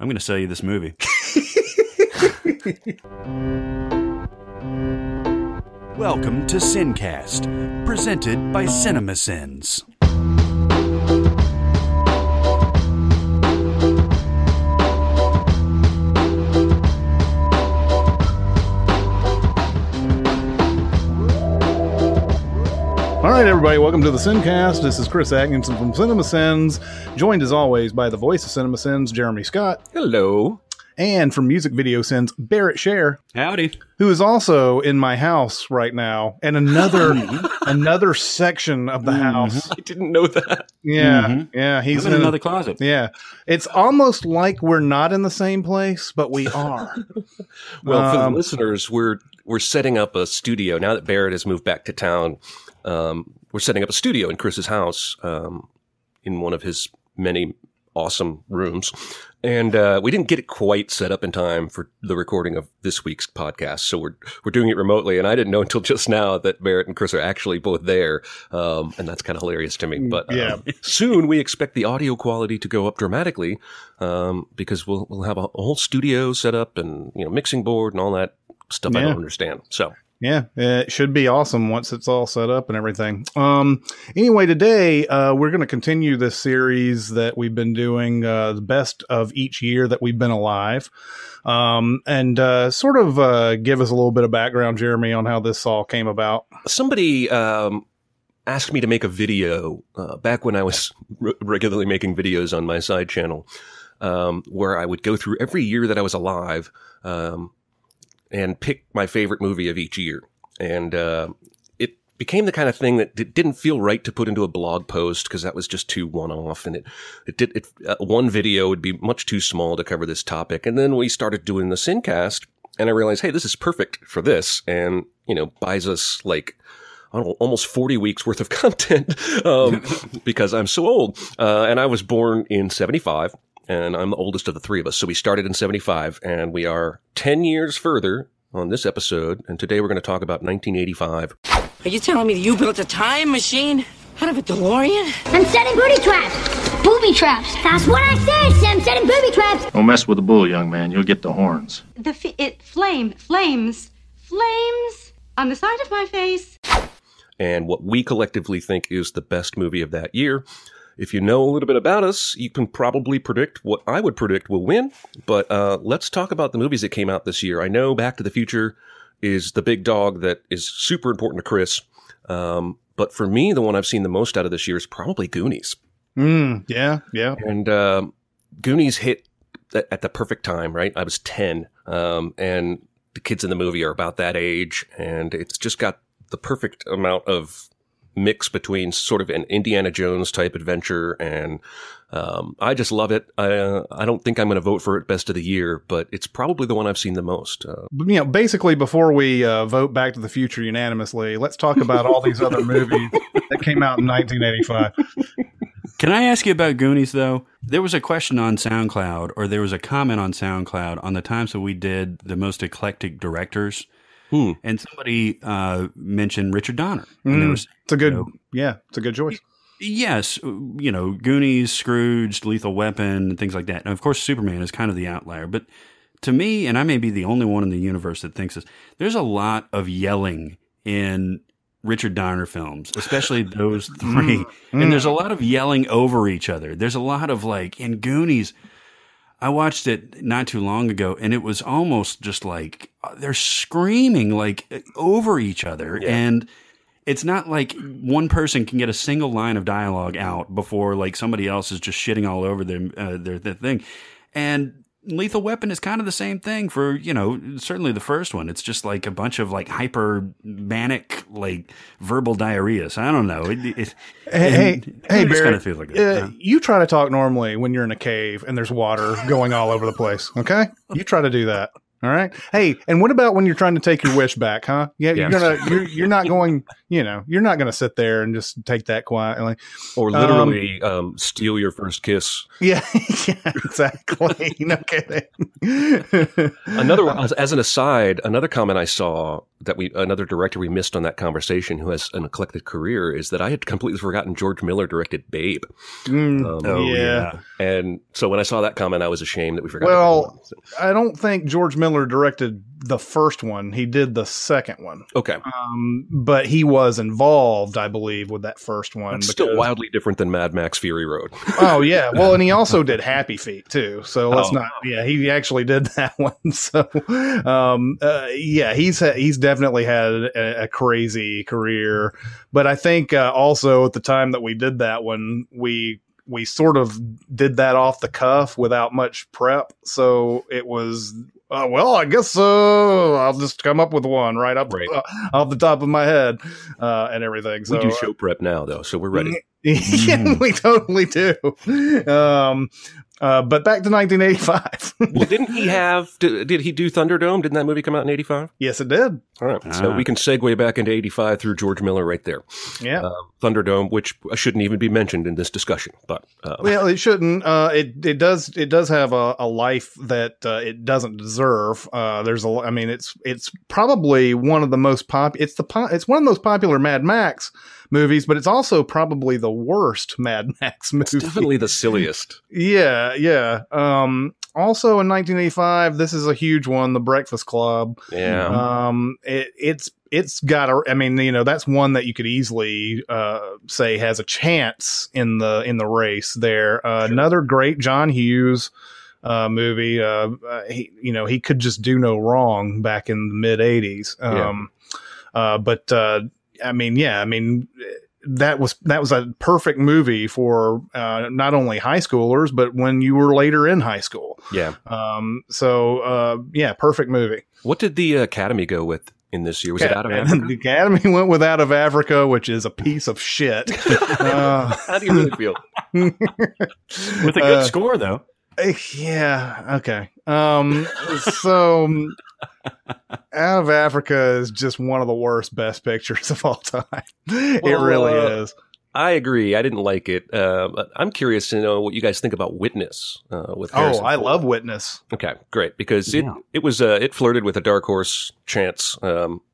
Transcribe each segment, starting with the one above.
I'm going to sell you this movie. Welcome to SinCast, presented by CinemaSins. All right, everybody, welcome to the SinCast. This is Chris Atkinson from CinemaSins, joined as always by the voice of CinemaSins, Jeremy Scott. Hello. And from Music Video Sins, Barrett Scher. Howdy. Who is also in my house right now, and another section of the house. I didn't know that. Yeah, yeah, he's in another closet. Yeah, it's almost like we're not in the same place, but we are. Well, for the listeners, we're setting up a studio now that Barrett has moved back to town. We're setting up a studio in Chris's house, in one of his many awesome rooms. And we didn't get it quite set up in time for the recording of this week's podcast. So we're doing it remotely. And I didn't know until just now that Barrett and Chris are actually both there. And that's kind of hilarious to me. But soon we expect the audio quality to go up dramatically, because we'll have a whole studio set up and, mixing board and all that stuff I don't understand. So. Yeah, it should be awesome once it's all set up and everything. Anyway, today we're going to continue this series that we've been doing, the best of each year that we've been alive, and sort of give us a little bit of background, Jeremy, on how this all came about. Somebody asked me to make a video back when I was regularly making videos on my side channel, where I would go through every year that I was alive, and pick my favorite movie of each year. And it became the kind of thing that didn't feel right to put into a blog post because that was just too one-off. And one video would be much too small to cover this topic. And then we started doing the SinCast, and I realized, hey, this is perfect for this. And, buys us like, I don't know, almost 40 weeks worth of content because I'm so old. And I was born in 75. And I'm the oldest of the three of us. So we started in 75, and we are 10 years further on this episode. And today we're going to talk about 1985. Are you telling me that you built a time machine out of a DeLorean? I'm setting booby traps. Booby traps. That's what I said. I'm setting booby traps. Don't mess with the bull, young man. You'll get the horns. Flames on the side of my face. And what we collectively think is the best movie of that year. If you know a little bit about us, you can probably predict what I would predict will win. But let's talk about the movies that came out this year. I know Back to the Future is the big dog that is super important to Chris. But for me, the one I've seen the most out of this year is probably Goonies. Yeah. And Goonies hit at the perfect time, right? I was 10, and the kids in the movie are about that age. And it's just got the perfect amount of mix between sort of an Indiana Jones type adventure, and I just love it. I don't think I'm going to vote for it best of the year, but it's probably the one I've seen the most. Basically, before we vote Back to the Future unanimously, let's talk about all these other movies that came out in 1985. Can I ask you about Goonies, though? There was a question on SoundCloud, or there was a comment on SoundCloud on the times that we did the most eclectic directors. And somebody mentioned Richard Donner. It's a good, it's a good choice. Yes, Goonies, Scrooge, Lethal Weapon, and things like that. And of course, Superman is kind of the outlier. But to me, and I may be the only one in the universe that thinks this, there's a lot of yelling in Richard Donner films, especially those three. And there's a lot of yelling over each other. There's a lot of in Goonies. I watched it not too long ago, and it was almost just like they're screaming over each other. Yeah. And it's not like one person can get a single line of dialogue out before somebody else is just shitting all over their thing. And Lethal Weapon is kind of the same thing for, certainly the first one. It's just a bunch of hyper manic, verbal diarrhea. So I don't know. Hey, Barry, kind of feels like it. You try to talk normally when you're in a cave and there's water going all over the place. Okay. You try to do that. All right. Hey, and what about when you're trying to take your wish back, huh? Yeah. You're not going, you're not going to sit there and just take that quietly. Or literally steal your first kiss. Yeah, exactly. No kidding. Another one, as an aside, another comment I saw another director we missed on that conversation who has an eclectic career is that I had completely forgotten George Miller directed Babe. Yeah. And so when I saw that comment, I was ashamed that we forgot. Well, I don't think George Miller directed the first one. He did the second one. Okay. But he was involved, I believe, with that first one. It's still wildly different than Mad Max Fury Road. Oh, yeah. Well, and he also did Happy Feet, too. So let's not. Yeah, he actually did that one. So, yeah, he's definitely had a crazy career. But I think also at the time that we did that one, we sort of did that off the cuff without much prep. So it was, well, I guess I'll just come up with one right up off the top of my head and everything. So we do show prep now, though, so we're ready. Yeah, we totally do. But back to 1985. Well, did he do Thunderdome? Didn't that movie come out in 85? Yes, it did. All right. So we can segue back into 85 through George Miller right there. Yeah. Thunderdome, which shouldn't even be mentioned in this discussion, but. Well, it shouldn't. It does have a life that it doesn't deserve. It's probably one of the most it's one of the most popular Mad Max movies, but it's also probably the worst Mad Max movie. It's definitely the silliest. Yeah. Also in 1985, this is a huge one, The Breakfast Club. Yeah. It's got that's one that you could easily say has a chance in the race there. Sure. Another great John Hughes movie. He could just do no wrong back in the mid 80s. That was a perfect movie for not only high schoolers, but when you were later in high school. Yeah. Perfect movie. What did the Academy go with in this year? Was it Out of Africa? The Academy went with Out of Africa, which is a piece of shit. How do you really feel? With a good score, though. Yeah. Okay. So Out of Africa is just one of the worst Best Pictures of all time. It really is. I agree. I didn't like it. But I'm curious to know what you guys think about Witness. With Harrison I Ford. love Witness. Okay, great, because it flirted with a dark horse chance,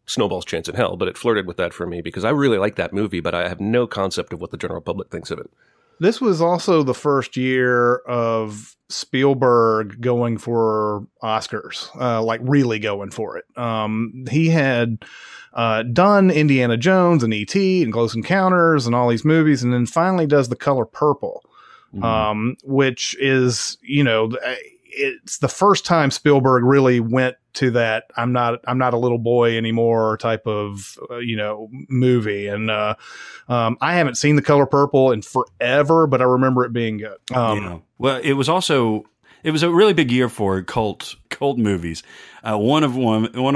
Snowball's Chance in Hell, but it flirted with that for me because I really like that movie, but I have no concept of what the general public thinks of it. This was also the first year of Spielberg going for Oscars, like really going for it. He had done Indiana Jones and E.T. and Close Encounters and all these movies, and then finally does The Color Purple, which is, it's the first time Spielberg really went to that I'm not a little boy anymore type of movie. And I haven't seen The Color Purple in forever, but I remember it being good. Well, it was a really big year for cult movies. One of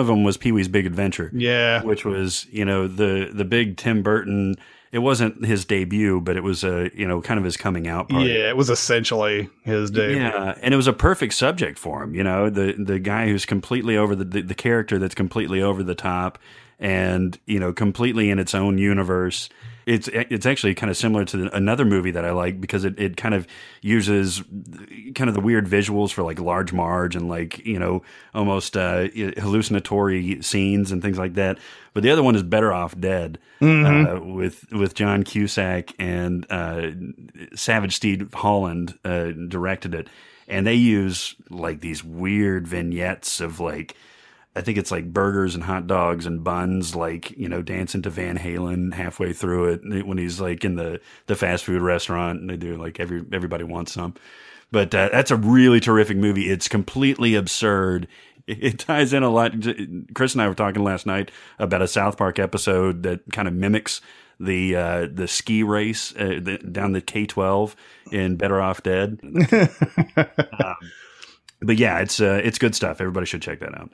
them was Pee-wee's Big Adventure. Yeah, which was the big Tim Burton. It wasn't his debut, but it was kind of his coming out party. Yeah, it was essentially his debut. Yeah, and it was a perfect subject for him. The guy who's completely over the character that's completely over the top, and completely in its own universe. It's actually kind of similar to another movie that I like because it kind of uses kind of the weird visuals for like Large Marge and like almost hallucinatory scenes and things like that. But the other one is Better Off Dead, with John Cusack and Savage Steve Holland directed it, and they use like these weird vignettes of like. I think it's like burgers and hot dogs and buns, like, dancing to Van Halen halfway through it when he's like in the fast food restaurant and they do like everybody wants some. But that's a really terrific movie. It's completely absurd. It ties in a lot. Chris and I were talking last night about a South Park episode that kind of mimics the ski race down the K-12 in Better Off Dead. But yeah, it's good stuff. Everybody should check that out.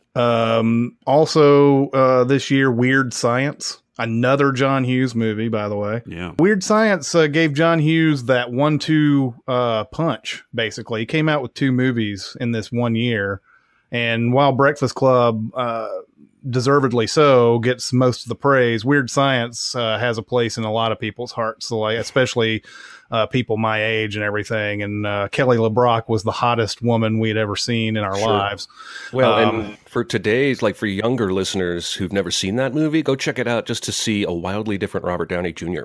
Also, this year, Weird Science, another John Hughes movie, by the way. Yeah, Weird Science gave John Hughes that 1-2 punch. Basically, he came out with 2 movies in this 1 year, and while Breakfast Club, deservedly so, gets most of the praise, Weird Science has a place in a lot of people's hearts. So, like, especially people my age and everything. And Kelly LeBrock was the hottest woman we'd ever seen in our lives. Well, and for today's, like for younger listeners who've never seen that movie, go check it out just to see a wildly different Robert Downey Jr.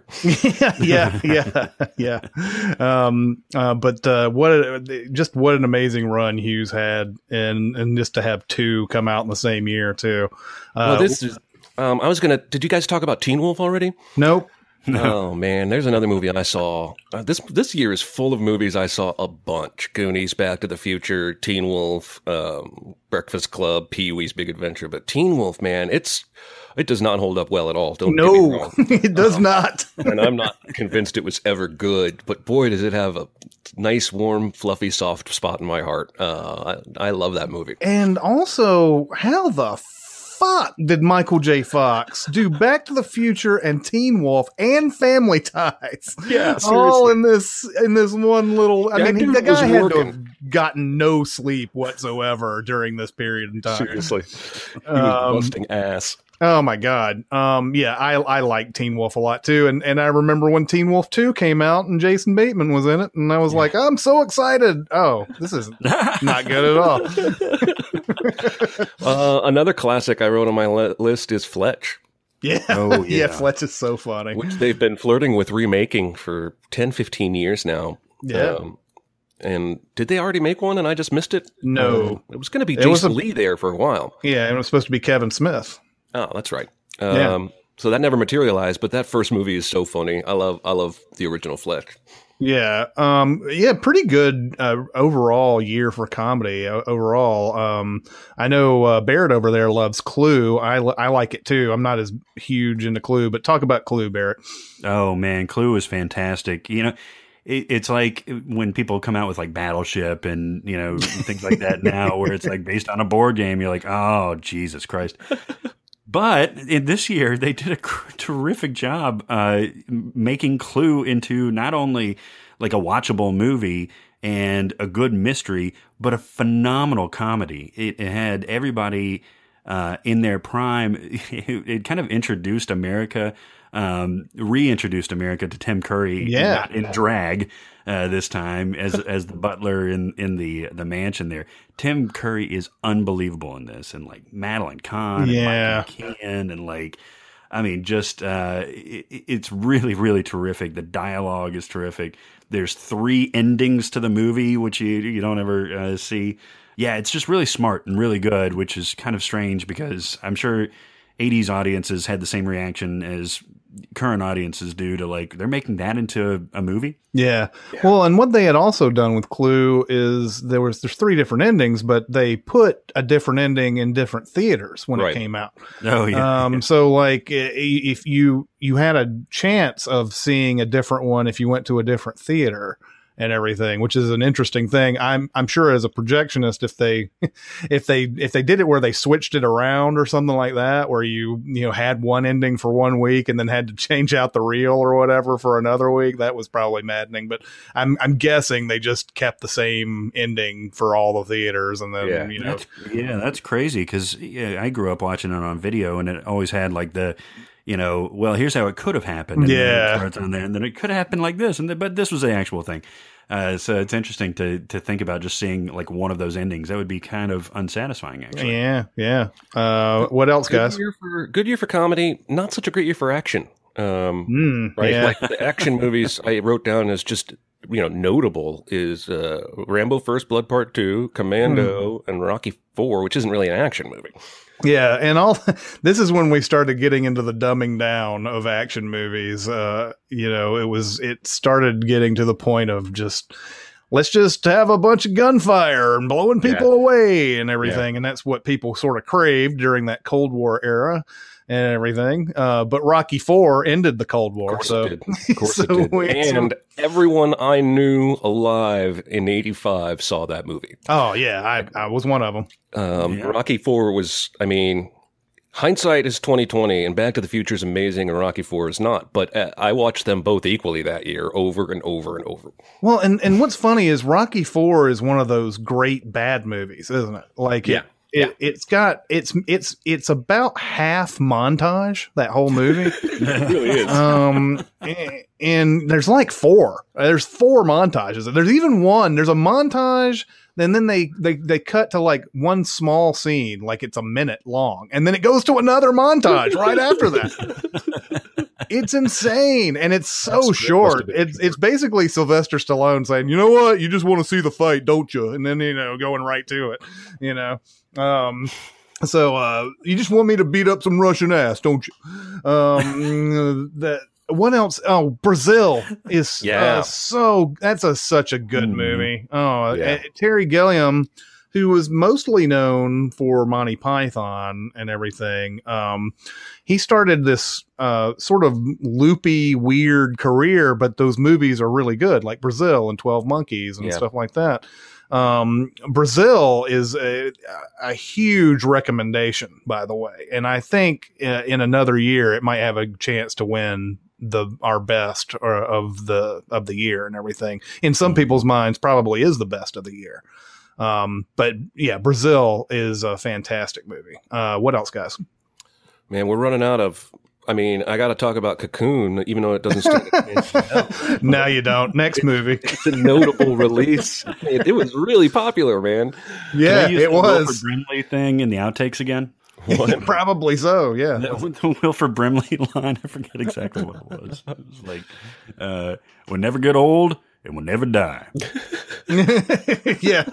yeah. But what an amazing run Hughes had, and just to have two come out in the same year too. Well, this is. Did you guys talk about Teen Wolf already? Nope. No. Oh man, there's another movie I saw. This year is full of movies I saw a bunch: Goonies, Back to the Future, Teen Wolf, Breakfast Club, Pee-wee's Big Adventure. But Teen Wolf, man, it does not hold up well at all. Don't get me wrong. It does not. And I'm not convinced it was ever good. But boy, does it have a nice, warm, fluffy, soft spot in my heart. I love that movie. And also, how the fuck did Michael J. Fox do Back to the Future and Teen Wolf and Family Ties? Yeah, seriously. All in this one little. I mean, the guy had to have gotten no sleep whatsoever during this period in time. Seriously, he was busting ass. Oh my God. Yeah, I like Teen Wolf a lot too. And I remember when Teen Wolf 2 came out and Jason Bateman was in it, and I was like, I'm so excited. Oh, this is not good at all. Another classic I wrote on my list is Fletch. Yeah. Oh, yeah. Fletch is so funny. Which they've been flirting with remaking for 10, 15 years now. Yeah. And did they already make one and I just missed it? No. It was going to be Jason Lee there for a while. Yeah, and it was supposed to be Kevin Smith. Oh, that's right. So that never materialized, but that first movie is so funny. I love the original Fletch. Yeah. Pretty good overall year for comedy overall. I know Barrett over there loves Clue. I like it too. I'm not as huge into Clue, but talk about Clue, Barrett. Oh man, Clue is fantastic. You know, it's like when people come out with like Battleship and, you know, things like that now where it's like based on a board game. You're like, oh, Jesus Christ. But in this year, they did a terrific job making Clue into not only like a watchable movie and a good mystery, but a phenomenal comedy. It had everybody in their prime. It kind of introduced America, reintroduced America to Tim Curry, not in drag this time as the butler in the mansion there. Tim Curry is unbelievable in this, and like Madeline Kahn and Mike McKean, and like, I mean, just it's really, really terrific. The dialogue is terrific. There's 3 endings to the movie, which you don't ever see. Yeah, it's just really smart and really good, which is kind of strange because I'm sure 80s audiences had the same reaction as current audiences do to like, they're making that into a movie. Yeah. Well, and what they had also done with Clue is there's 3 different endings, but they put a different ending in different theaters when it came out. Oh yeah. So like if you had a chance of seeing a different one if you went to a different theater and everything, which is an interesting thing. I'm sure as a projectionist, if they did it where they switched it around or something like that, where you had one ending for 1 week and then had to change out the reel or whatever for another week, that was probably maddening. But I'm guessing they just kept the same ending for all the theaters, and then that's crazy because I grew up watching it on video, and it always had like the, well, here's how it could have happened. And then it starts on there, and then it could have happened like this, but this was the actual thing. So it's interesting to think about just seeing like one of those endings. That would be kind of unsatisfying, actually. Yeah. What else, guys? Good year for comedy. Not such a great year for action. Right? Yeah. Like the action movies I wrote down as just notable is Rambo: First Blood Part 2, Commando, and Rocky IV, which isn't really an action movie. Yeah, and this is when we started getting into the dumbing down of action movies. It started getting to the point of let's just have a bunch of gunfire and blowing people away and everything. And that's what people sort of craved during that Cold War era and everything. But Rocky IV ended the Cold War. Of course it did. And everyone I knew alive in 85 saw that movie. Oh, yeah. I was one of them. Rocky IV was, hindsight is 20/20, and Back to the Future is amazing, and Rocky IV is not. But I watched them both equally that year, over and over and over. Well, and what's funny is Rocky IV is one of those great bad movies, isn't it? Like, It's about half montage, that whole movie. It really is. And there's like four montages. There's even one, there's a montage, and then they cut to like one small scene, like it's a minute long, and then it goes to another montage right after that. It's insane, and it's so short. It's basically Sylvester Stallone saying, "You know what? You just want to see the fight, don't you?" And then going right to it. So you just want me to beat up some Russian ass, don't you? What else? Oh, Brazil is such a good movie. Terry Gilliam, who was mostly known for Monty Python and everything. He started this sort of loopy, weird career, but those movies are really good, like Brazil and 12 Monkeys and stuff like that. Brazil is a huge recommendation, by the way. And I think in another year, it might have a chance to win our best of the year and everything. In some people's minds, probably is the best of the year. But yeah, Brazil is a fantastic movie. What else, guys? Man, we're running out of. I mean, I got to talk about Cocoon, even though it doesn't stand. No, you don't. Next movie. It's a notable release. It was really popular, man. Yeah, it was. Wilford Brimley thing in the outtakes again. Probably so. Yeah, the Wilford Brimley line. I forget exactly what it was. It was like, "We'll never get old, and we'll never die." yeah.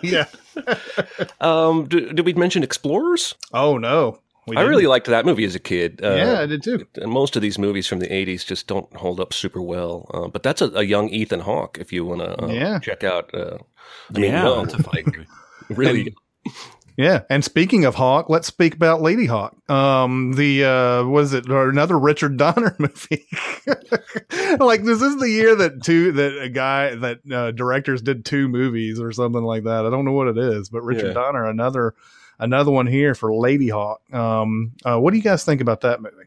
Did we mention Explorers? Oh no. I really liked that movie as a kid. Yeah, I did too. And most of these movies from the 80s just don't hold up super well. But that's a young Ethan Hawke, if you want to check out. That's a fight movie. Really. Yeah, and speaking of Hawk, let's speak about Lady Hawk. What is it? Another Richard Donner movie. Like, this is the year that directors did two movies or something like that. I don't know what it is, but Richard Donner, another one here for Lady Hawk. What do you guys think about that movie?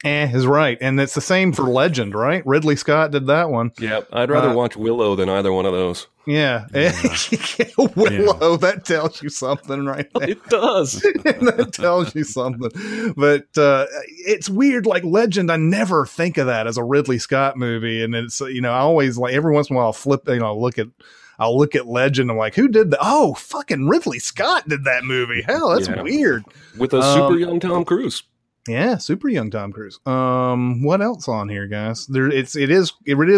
Is right. And it's the same for Legend, right? Ridley Scott did that one. Yeah, I'd rather watch Willow than either one of those. Yeah. Willow, that tells you something right there. It does. That tells you something. But it's weird, like Legend, I never think of that as a Ridley Scott movie. And it's, I always, like, every once in a while I'll flip, I'll look at Legend. I'm like, who did that? Oh, fucking Ridley Scott did that movie. Hell, that's weird. With a super young Tom Cruise. Yeah, super young Tom Cruise. What else on here, guys? It is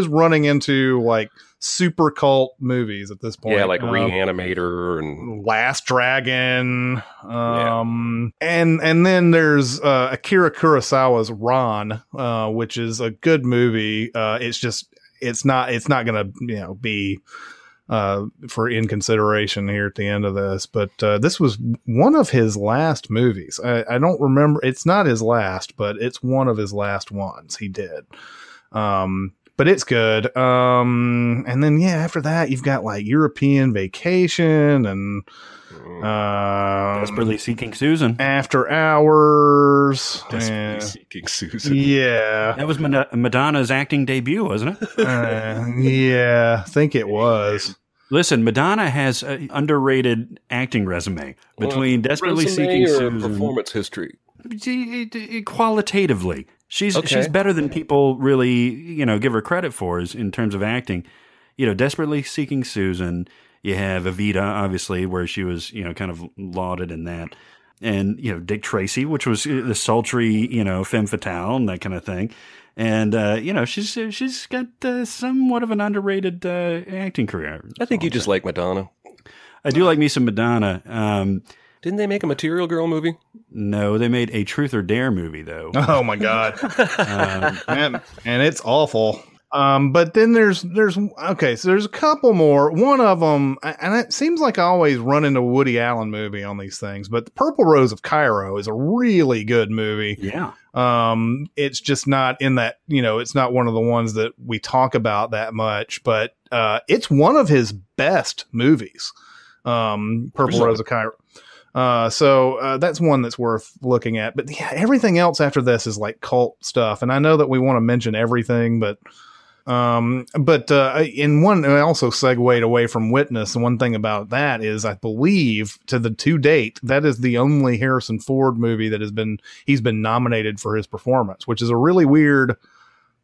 running into like super cult movies at this point. Yeah, like Reanimator and Last Dragon. And then there's Akira Kurosawa's Ran, which is a good movie. It's not gonna be in consideration here at the end of this, but this was one of his last movies. I don't remember. It's not his last, but it's one of his last ones he did. But it's good. And then after that you've got like European Vacation and Desperately Seeking Susan. After Hours. Desperately Seeking Susan. Yeah. That was Madonna's acting debut, wasn't it? Yeah, I think it was. Listen, Madonna has an underrated acting resume between Desperately Seeking Susan. Performance history. Qualitatively, she's better than people really give her credit for in terms of acting. Desperately Seeking Susan. You have Evita, obviously, where she was kind of lauded in that, and Dick Tracy, which was the sultry femme fatale and that kind of thing. And she's got somewhat of an underrated acting career. I think you just like Madonna. I do like me some Madonna. Didn't they make a Material Girl movie? No, they made a Truth or Dare movie though. Oh my god, and it's awful. But then there's a couple more. One of them, and it seems like I always run into a Woody Allen movie on these things, but The Purple Rose of Cairo is a really good movie. Yeah. It's just not in that, it's not one of the ones that we talk about that much, but it's one of his best movies. Purple Rose of Cairo. So that's one that's worth looking at. But yeah, everything else after this is like cult stuff. And I know that we want to mention everything, but But in one, I also segued away from Witness. And one thing about that is, I believe to date, that is the only Harrison Ford movie that he's been nominated for his performance, which is a really weird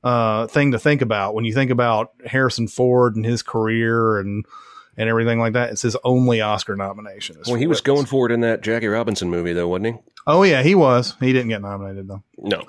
thing to think about when you think about Harrison Ford and his career and everything like that. It's his only Oscar nomination. Well, he was going for it in that Jackie Robinson movie, though, wasn't he? Oh yeah, he was. He didn't get nominated though. No.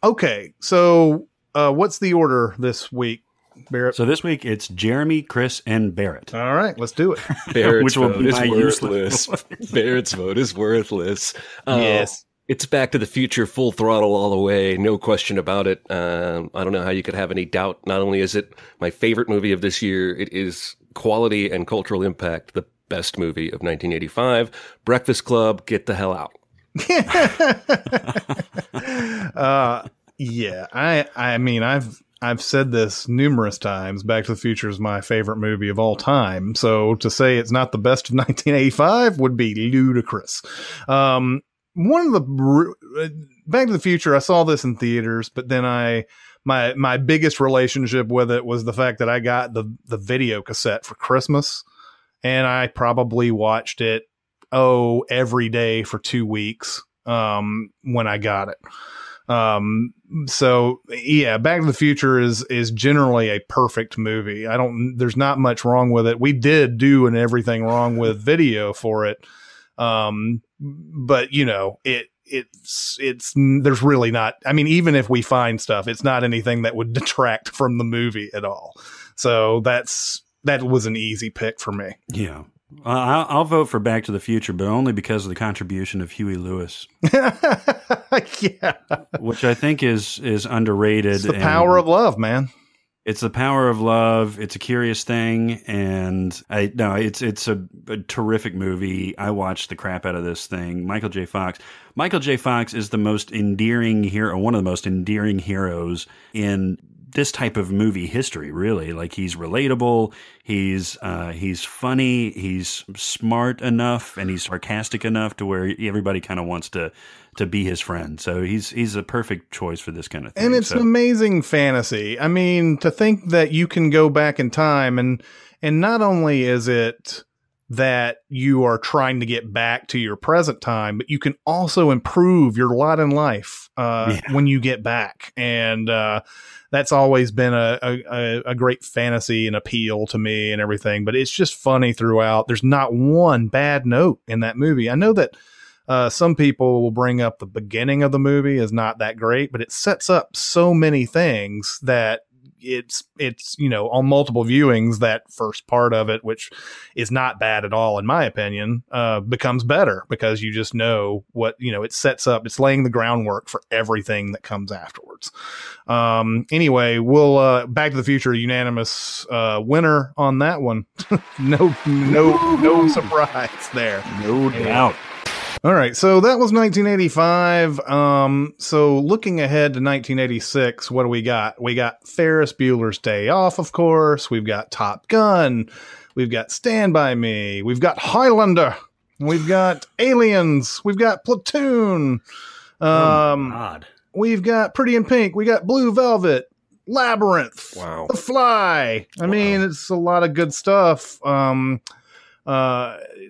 Okay. So, what's the order this week, Barrett? So this week it's Jeremy, Chris, and Barrett. All right, let's do it. Barrett's Which will vote be is my worthless. Barrett's vote is worthless. Yes. It's Back to the Future, full throttle all the way, no question about it. I don't know how you could have any doubt. Not only is it my favorite movie of this year, it is quality and cultural impact, the best movie of 1985. Breakfast Club, get the hell out. Yeah, I mean, I've said this numerous times. Back to the Future is my favorite movie of all time. So to say it's not the best of 1985 would be ludicrous. One of the Back to the Future, I saw this in theaters, but then my biggest relationship with it was the fact that I got the video cassette for Christmas, and I probably watched it every day for 2 weeks when I got it. So yeah, Back to the Future is generally a perfect movie. There's not much wrong with it. We did do an everything wrong with video for it. But you know, it's there's really not, I mean, even if we find stuff, it's not anything that would detract from the movie at all. So that was an easy pick for me. Yeah. I'll vote for Back to the Future, but only because of the contribution of Huey Lewis. Yeah. Which I think is underrated. It's the power of love, man. It's the power of love. It's a curious thing, and it's a terrific movie. I watched the crap out of this thing. Michael J. Fox is the most endearing hero, one of the most endearing heroes in this type of movie history, really. Like, he's relatable, he's funny, he's smart enough, and he's sarcastic enough to where everybody kind of wants to be his friend. So he's a perfect choice for this kind of thing. And it's an amazing fantasy. I mean, to think that you can go back in time, and not only is it that you are trying to get back to your present time, but you can also improve your lot in life when you get back. And that's always been a great fantasy and appeal to me and everything. But it's just funny throughout. There's not one bad note in that movie. I know that some people will bring up the beginning of the movie is not that great, but it sets up so many things that it's you know, on multiple viewings, that first part of it, which is not bad at all in my opinion, becomes better because you just know what, you know, it sets up, it's laying the groundwork for everything that comes afterwards. Anyway, we'll Back to the Future unanimous winner on that one. no surprise there. No doubt. All right, so that was 1985. So looking ahead to 1986, what do we got? We got Ferris Bueller's Day Off, of course. We've got Top Gun. We've got Stand By Me. We've got Highlander. We've got Aliens. We've got Platoon. God. We've got Pretty in Pink. We got Blue Velvet. Labyrinth. Wow. The Fly. I mean, it's a lot of good stuff.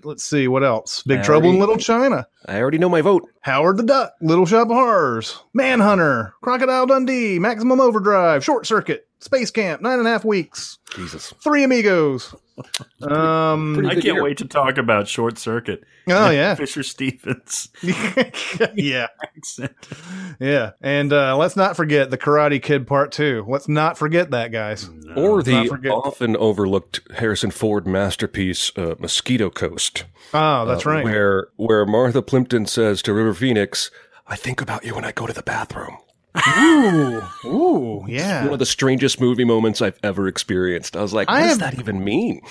Let's see, what else? Big Trouble in Little China. I already know my vote. Howard the Duck, Little Shop of Horrors, Manhunter, Crocodile Dundee, Maximum Overdrive, Short Circuit, Space Camp, 9.5 Weeks. Jesus. Three Amigos. I can't wait to talk about Short Circuit. Oh, yeah. Fisher Stevens. Yeah. Accent. Yeah. And let's not forget The Karate Kid Part 2. Let's not forget that, guys. No. Or the often overlooked Harrison Ford masterpiece, Mosquito Coast. Oh, that's right. Where Martha Plimpton says to River Phoenix, "I think about you when I go to the bathroom." Ooh, yeah. One of the strangest movie moments I've ever experienced. I was like, what does that even mean?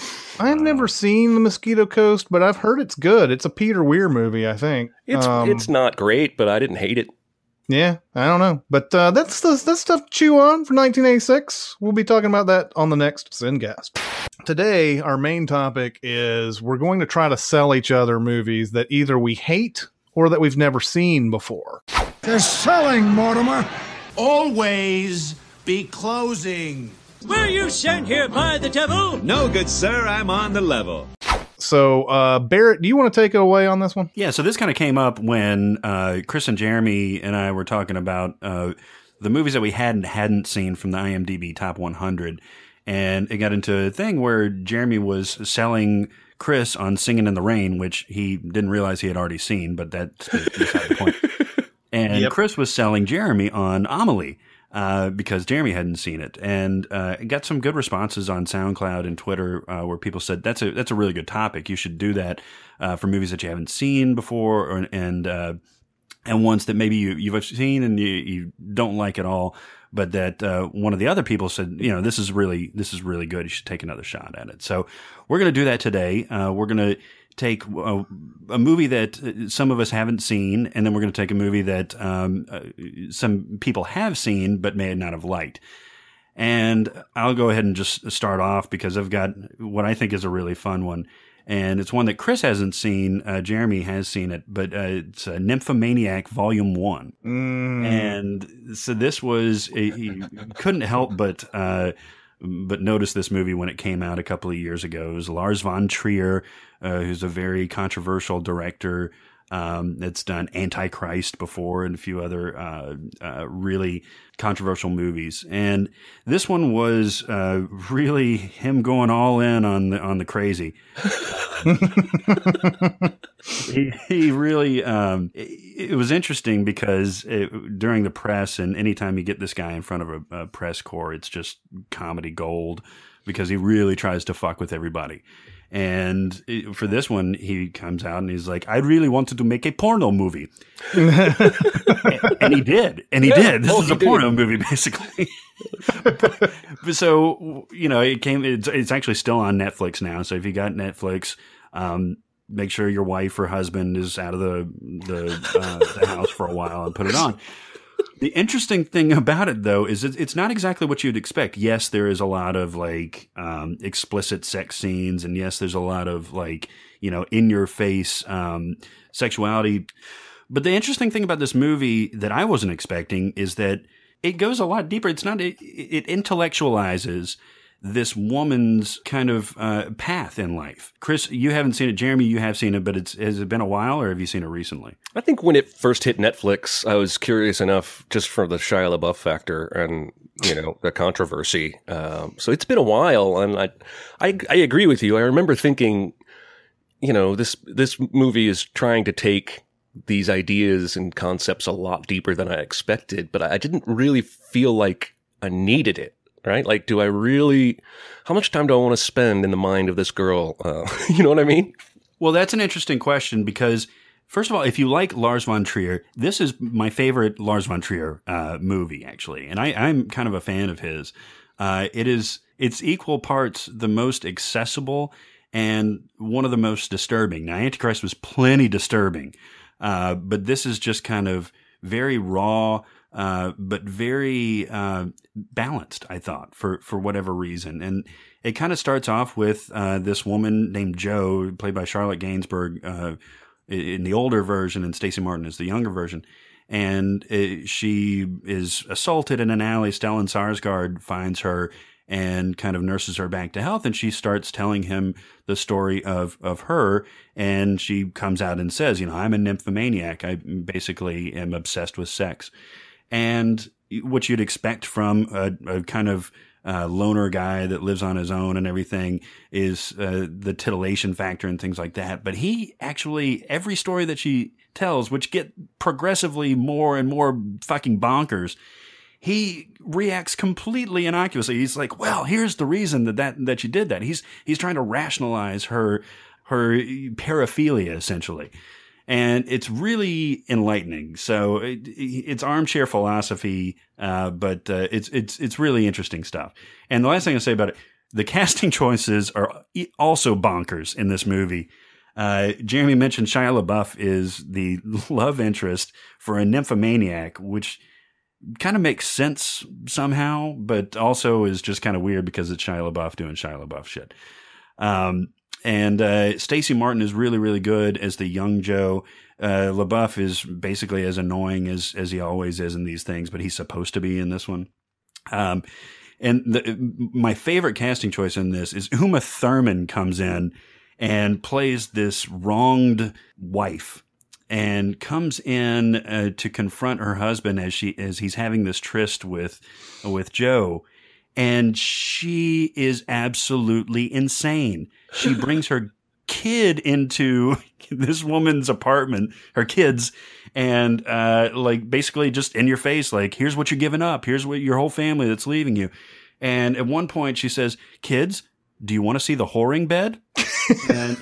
I've never seen The Mosquito Coast, but I've heard it's good. It's a Peter Weir movie, I think. It's not great, but I didn't hate it. Yeah, I don't know. But that's stuff to chew on for 1986. We'll be talking about that on the next SinCast. Today, our main topic is we're going to try to sell each other movies that either we hate or that we've never seen before. They're selling, Mortimer. Always be closing. Were you sent here by the devil? No, good sir, I'm on the level. So, Barrett, do you want to take it away on this one? Yeah, so this kind of came up when Chris and Jeremy and I were talking about the movies that we hadn't seen from the IMDb Top 100. And it got into a thing where Jeremy was selling Chris on Singin' in the Rain, which he didn't realize he had already seen, but that's beside the point. And Chris was selling Jeremy on Amelie. Because Jeremy hadn't seen it, and got some good responses on SoundCloud and Twitter where people said that's a really good topic. You should do that for movies that you haven't seen before, and ones that maybe you've seen and you don't like at all. But that one of the other people said, this is really good. You should take another shot at it. So we're going to do that today. We're going to take a movie that some of us haven't seen, and then we're going to take a movie that some people have seen but may not have liked. And I'll go ahead and just start off because I've got what I think is a really fun one. And it's one that Chris hasn't seen. Jeremy has seen it, but it's Nymphomaniac Volume 1. And so this was, he couldn't help but notice this movie when it came out a couple of years ago. It was Lars von Trier, who's a very controversial director that's done Antichrist before and a few other really controversial movies. And this one was really him going all in on the crazy. He really it was interesting because during the press, and anytime you get this guy in front of a press corps, it's just comedy gold because he really tries to fuck with everybody. And for this one, he comes out and he's like, I really wanted to make a porno movie. and he did. This is a porno movie, basically. So, it's actually still on Netflix now. So if you got Netflix, make sure your wife or husband is out of the house for a while and put it on. The interesting thing about it, though, is it's not exactly what you'd expect. Yes, there is a lot of explicit sex scenes, and yes, there's a lot of in your face sexuality. But the interesting thing about this movie that I wasn't expecting is that it goes a lot deeper. It's not it intellectualizes this woman's kind of path in life. Chris, you haven't seen it. Jeremy, you have seen it, but has it been a while, or have you seen it recently? I think when it first hit Netflix, I was curious enough just for the Shia LaBeouf factor and, the controversy. So it's been a while, and I agree with you. I remember thinking, this movie is trying to take these ideas and concepts a lot deeper than I expected, but I didn't really feel like I needed it. Right? Like, how much time do I want to spend in the mind of this girl? You know what I mean? Well, that's an interesting question because, first of all, if you like Lars von Trier, this is my favorite Lars von Trier movie, actually. And I'm kind of a fan of his. It's equal parts the most accessible and one of the most disturbing. Now, Antichrist was plenty disturbing, but this is just kind of very raw, but very balanced, I thought, for whatever reason. And it kind of starts off with this woman named Jo, played by Charlotte Gainsbourg in the older version, and Stacey Martin is the younger version. And she is assaulted in an alley. Stellan Skarsgård finds her and kind of nurses her back to health, and she starts telling him the story of her, and she comes out and says, I'm a nymphomaniac. I basically am obsessed with sex. And what you'd expect from a kind of loner guy that lives on his own and everything is the titillation factor and things like that. But he actually, every story that she tells, which get progressively more and more fucking bonkers, he reacts completely innocuously. He's like, well, here's the reason that you did that. He's trying to rationalize her paraphilia, essentially. And it's really enlightening. So it's armchair philosophy, but it's really interesting stuff. And the last thing I'll say about it, the casting choices are also bonkers in this movie. Jeremy mentioned Shia LaBeouf is the love interest for a nymphomaniac, which kind of makes sense somehow, but also is just kind of weird because it's Shia LaBeouf doing Shia LaBeouf shit. And Stacey Martin is really, really good as the young Jo. LaBeouf is basically as annoying as he always is in these things, but he's supposed to be in this one. And my favorite casting choice in this is Uma Thurman comes in and plays this wronged wife and comes in to confront her husband as he's having this tryst with Joe. And she is absolutely insane. She brings her kid into this woman's apartment, her kids, and like basically just in your face, like, here's what you're giving up. Here's what your whole family that's leaving you. And at one point she says, kids, do you want to see the whoring bed? And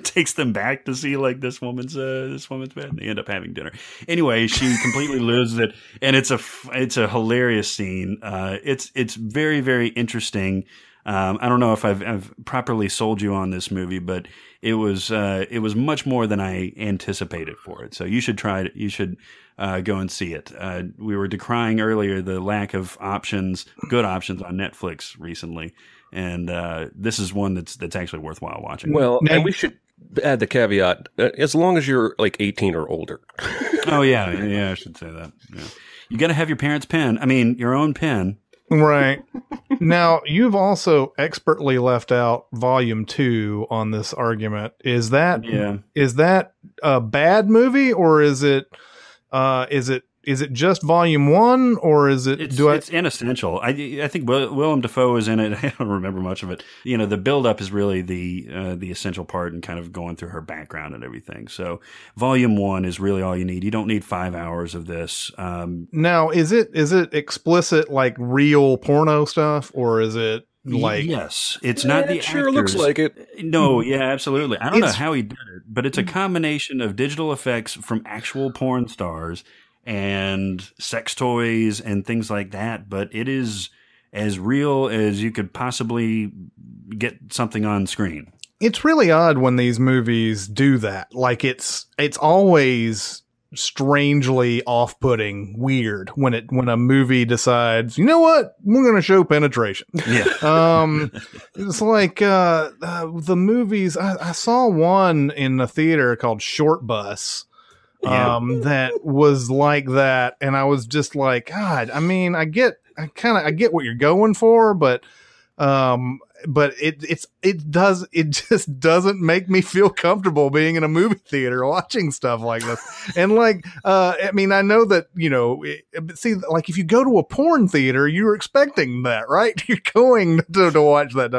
takes them back to see like this woman's bed. And they end up having dinner. Anyway, she completely loses it, and it's a hilarious scene. It's very, very interesting. I don't know if I've properly sold you on this movie, but it was much more than I anticipated for it. So you should try it. You should go and see it. We were decrying earlier the lack of good options on Netflix recently. And this is one that's actually worthwhile watching. Well, and we should add the caveat, as long as you're like 18 or older. Oh, yeah, I should say that. Yeah. You got to have your parents' pen. I mean, your own pen. Right. Now, you've also expertly left out Volume 2 on this argument. Is that a bad movie, or is it just Volume 1, or is it? It's inessential. I think Willem Dafoe is in it. I don't remember much of it. You know, the build-up is really the essential part, and kind of going through her background and everything. So Volume 1 is really all you need. You don't need 5 hours of this. Now, is it explicit, like real porno stuff, or is it like? Yes, it's not the. It sure looks like it. No, yeah, absolutely. I don't know how he did it, but it's a combination of digital effects from actual porn stars and sex toys and things like that, but it is as real as you could possibly get something on screen. It's really odd when these movies do that. Like it's always strangely off-putting, weird when a movie decides, you know what, we're going to show penetration. Yeah. It's like the movies. I saw one in the theater called Short Bus. That was like that, and I was just like, God, I mean, I get what you're going for, but it just doesn't make me feel comfortable being in a movie theater watching stuff like this. And like, I mean, I know that, you know, see, like if you go to a porn theater, you're expecting that, right? You're going to watch that.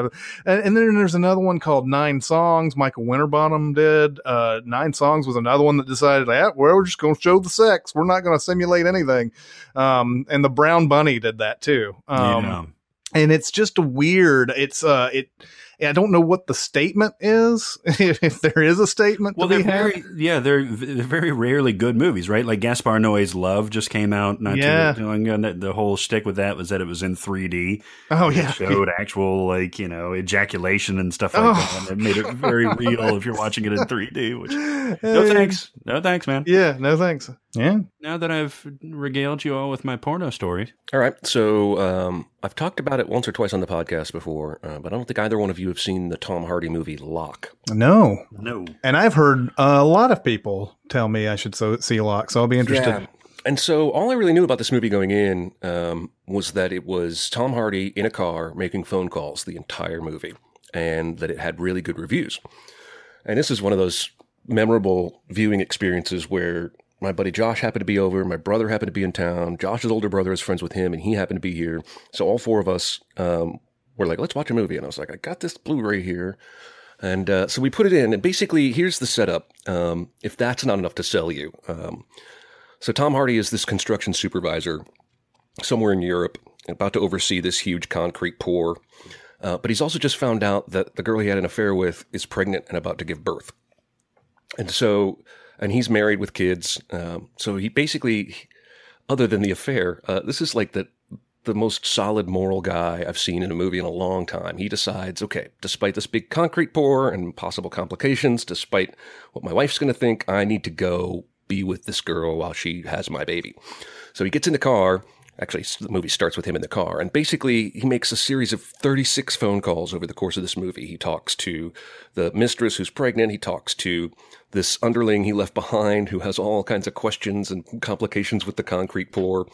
And then there's another one called 9 Songs. Michael Winterbottom did. 9 Songs was another one that decided, well, we're just going to show the sex. We're not going to simulate anything. And the Brown Bunny did that too. And it's just weird. I don't know what the statement is, if there is a statement. Well, they're very rarely good movies, right? Like Gaspar Noé's Love just came out not too long ago. The whole shtick with that was that it was in 3D. Oh, yeah. It showed actual, like, you know, ejaculation and stuff like that. And it made it very real if you're watching it in 3D, which, no thanks. No thanks, man. Yeah, no thanks. Yeah. Now that I've regaled you all with my porno story. All right. So I've talked about it once or twice on the podcast before, but I don't think either one of you have seen the Tom Hardy movie Locke. No. And I've heard a lot of people tell me I should see Locke, so I'll be interested. Yeah. And so all I really knew about this movie going in was that it was Tom Hardy in a car making phone calls the entire movie, and that it had really good reviews. And this is one of those memorable viewing experiences where my buddy Josh happened to be over. My brother happened to be in town. Josh's older brother is friends with him, and he happened to be here. So all 4 of us were like, let's watch a movie. And I was like, I got this Blu-ray here. And so we put it in. And basically, here's the setup, if that's not enough to sell you. So Tom Hardy is this construction supervisor somewhere in Europe, about to oversee this huge concrete pour. But he's also just found out that the girl he had an affair with is pregnant and about to give birth. And he's married with kids. So he basically, other than the affair, this is like the most solid moral guy I've seen in a movie in a long time. He decides, okay, despite this big concrete pour and possible complications, despite what my wife's going to think, I need to go be with this girl while she has my baby. So he gets in the car, Actually, the movie starts with him in the car. And basically, he makes a series of 36 phone calls over the course of this movie. He talks to the mistress who's pregnant. He talks to this underling he left behind who has all kinds of questions and complications with the concrete pour.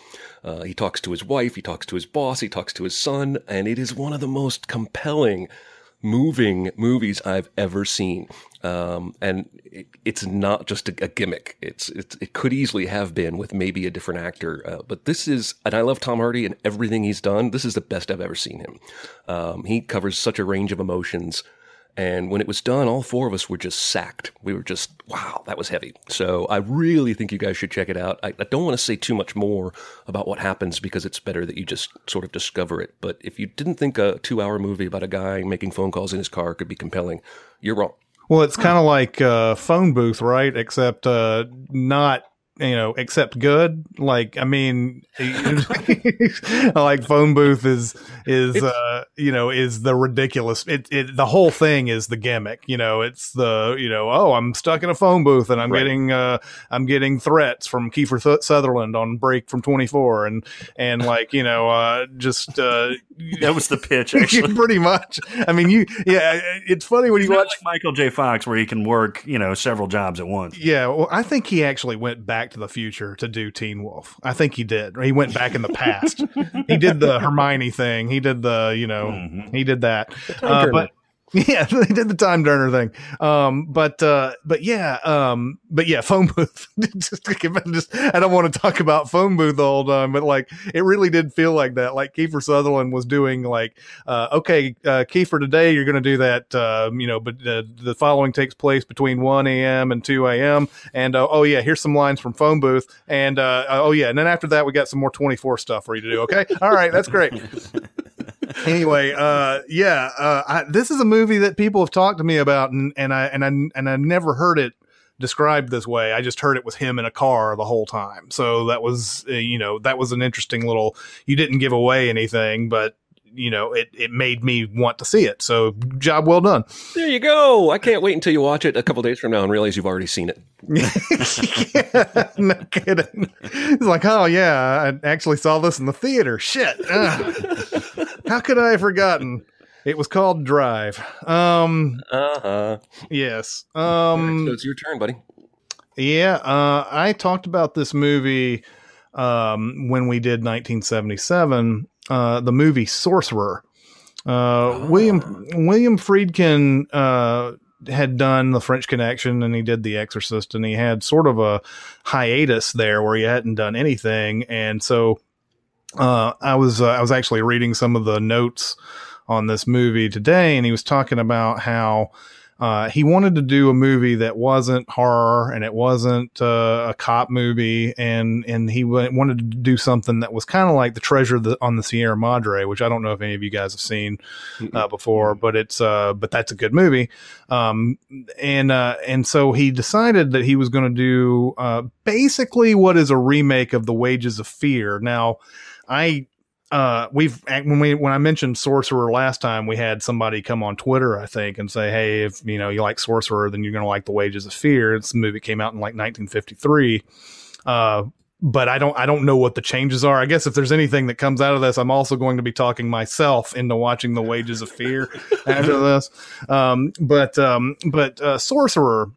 He talks to his wife. He talks to his boss. He talks to his son. And it is one of the most compelling, moving movies I've ever seen. And it's not just a gimmick. It could easily have been with maybe a different actor. But this is, and I love Tom Hardy and everything he's done. This is the best I've ever seen him. He covers such a range of emotions. And when it was done, all four of us were just sacked. We were just, wow, that was heavy. So I really think you guys should check it out. I don't want to say too much more about what happens because it's better that you just sort of discover it. But if you didn't think a 2-hour movie about a guy making phone calls in his car could be compelling, you're wrong. Well, it's kind of like Phone Booth, right? Except not, except good. Like, I mean, like Phone Booth is the ridiculous. The whole thing is the gimmick. It's the, oh, I'm stuck in a phone booth and I'm getting threats from Kiefer Sutherland on break from 24 and like, just, that was the pitch, actually. Pretty much. I mean, it's funny when you watch like Michael J. Fox where he can work, several jobs at once. Yeah. Well, I think he actually went back to the future to do Teen Wolf. I think he did. He went back in the past. He did the Hermione thing. He did the, he did that. But yeah, they did the time turner thing. But yeah, Phone Booth. I don't want to talk about Phone Booth the whole time, but like it really did feel like that. Like Kiefer Sutherland was doing like, okay, Kiefer, today you're going to do that, but the following takes place between 1 a.m. and 2 a.m. And oh yeah, here's some lines from Phone Booth. And oh yeah, and then after that we got some more 24 stuff for you to do. Okay, all right, that's great. Anyway, this is a movie that people have talked to me about, and I never heard it described this way. I just heard it was him in a car the whole time. So that was, that was an interesting little. You didn't give away anything, but it made me want to see it. So job well done. There you go. I can't wait until you watch it a couple days from now and realize you've already seen it. Yeah, no kidding. It's like, oh yeah, I actually saw this in the theater. Shit. How could I have forgotten? It was called Drive. Yes. So it's your turn, buddy. Yeah. I talked about this movie when we did 1977, the movie Sorcerer. William Friedkin had done The French Connection and he did The Exorcist, and he had sort of a hiatus there where he hadn't done anything. And so I was actually reading some of the notes on this movie today, and he was talking about how he wanted to do a movie that wasn't horror and it wasn't a cop movie, and he wanted to do something that was kind of like The Treasure on the Sierra Madre, which I don't know if any of you guys have seen before, but it's but that's a good movie. And so he decided that he was going to do basically what is a remake of The Wages of Fear. Now, when I mentioned Sorcerer last time, we had somebody come on Twitter, I think, and say, hey, if you like Sorcerer, then you're going to like The Wages of Fear. It's a movie that came out in like 1953. But I don't know what the changes are. I guess if there's anything that comes out of this, I'm also going to be talking myself into watching The Wages of Fear after this. But Sorcerer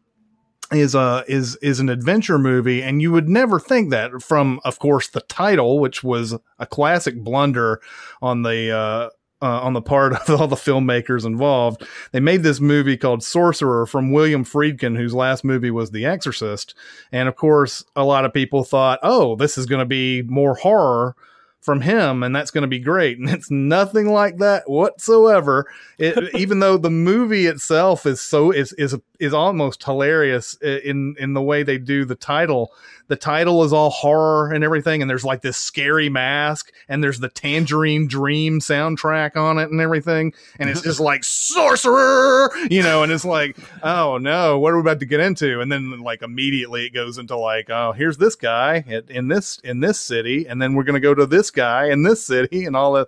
is an adventure movie, and you would never think that from, of course, the title, which was a classic blunder on the part of all the filmmakers involved. They made this movie called Sorcerer from William Friedkin, whose last movie was The Exorcist. And of course, a lot of people thought, oh, this is going to be more horror from him, and that's going to be great. And it's nothing like that whatsoever. Even though the movie itself is almost hilarious in the way they do the title. The title is all horror and everything, and there's like this scary mask, and there's the Tangerine Dream soundtrack on it and everything, and it's just like Sorcerer, and it's like, oh no, what are we about to get into? And then like immediately it goes into like, oh, here's this guy in this city, and then we're gonna go to this guy in this city, and all that,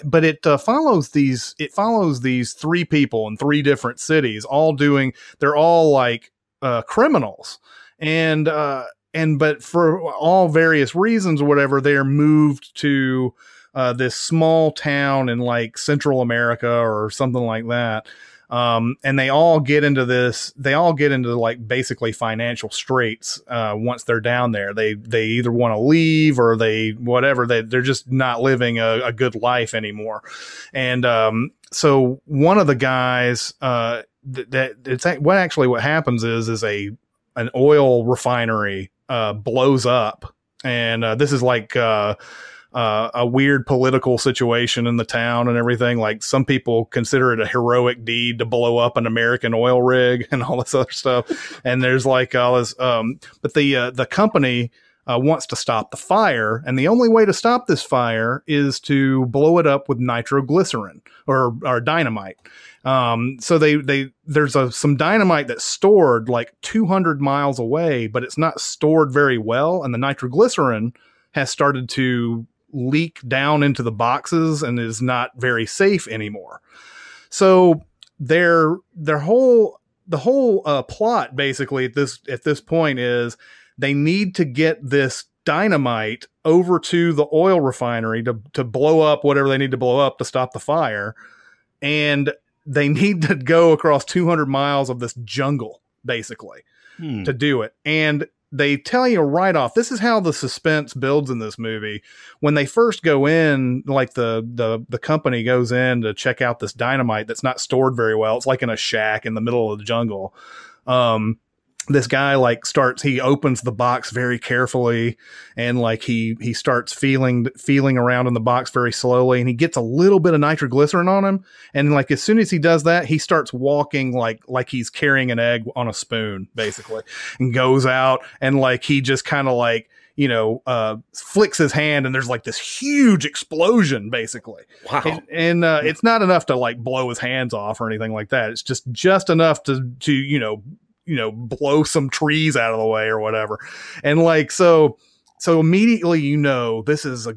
but it follows these three people in three different cities, they're all like criminals. And but for all various reasons or whatever, they are moved to this small town in like Central America or something like that. And they all get into like basically financial straits once they're down there. They either want to leave or they're just not living a good life anymore. And so one of the guys what happens is an oil refinery blows up, and this is like a weird political situation in the town and everything. Like, some people consider it a heroic deed to blow up an American oil rig and all this other stuff. And there's like all this, but the company wants to stop the fire. And the only way to stop this fire is to blow it up with nitroglycerin or dynamite. So there's some dynamite that's stored like 200 miles away, but it's not stored very well. And the nitroglycerin has started to leak down into the boxes and is not very safe anymore. So the whole plot basically at this point is they need to get this dynamite over to the oil refinery to blow up whatever they need to blow up to stop the fire. And they need to go across 200 miles of this jungle basically to do it. And they tell you right off, this is how the suspense builds in this movie. When they first go in, like the company goes in to check out this dynamite that's not stored very well. It's like in a shack in the middle of the jungle. This guy he opens the box very carefully, and like he starts feeling around in the box very slowly, and he gets a little bit of nitroglycerin on him. And like, as soon as he does that, he starts walking like he's carrying an egg on a spoon basically, and goes out, and like, he just kind of like, flicks his hand, and there's like this huge explosion basically. Wow. And it's not enough to like blow his hands off or anything like that. It's just enough to blow some trees out of the way or whatever. And like, so immediately, this is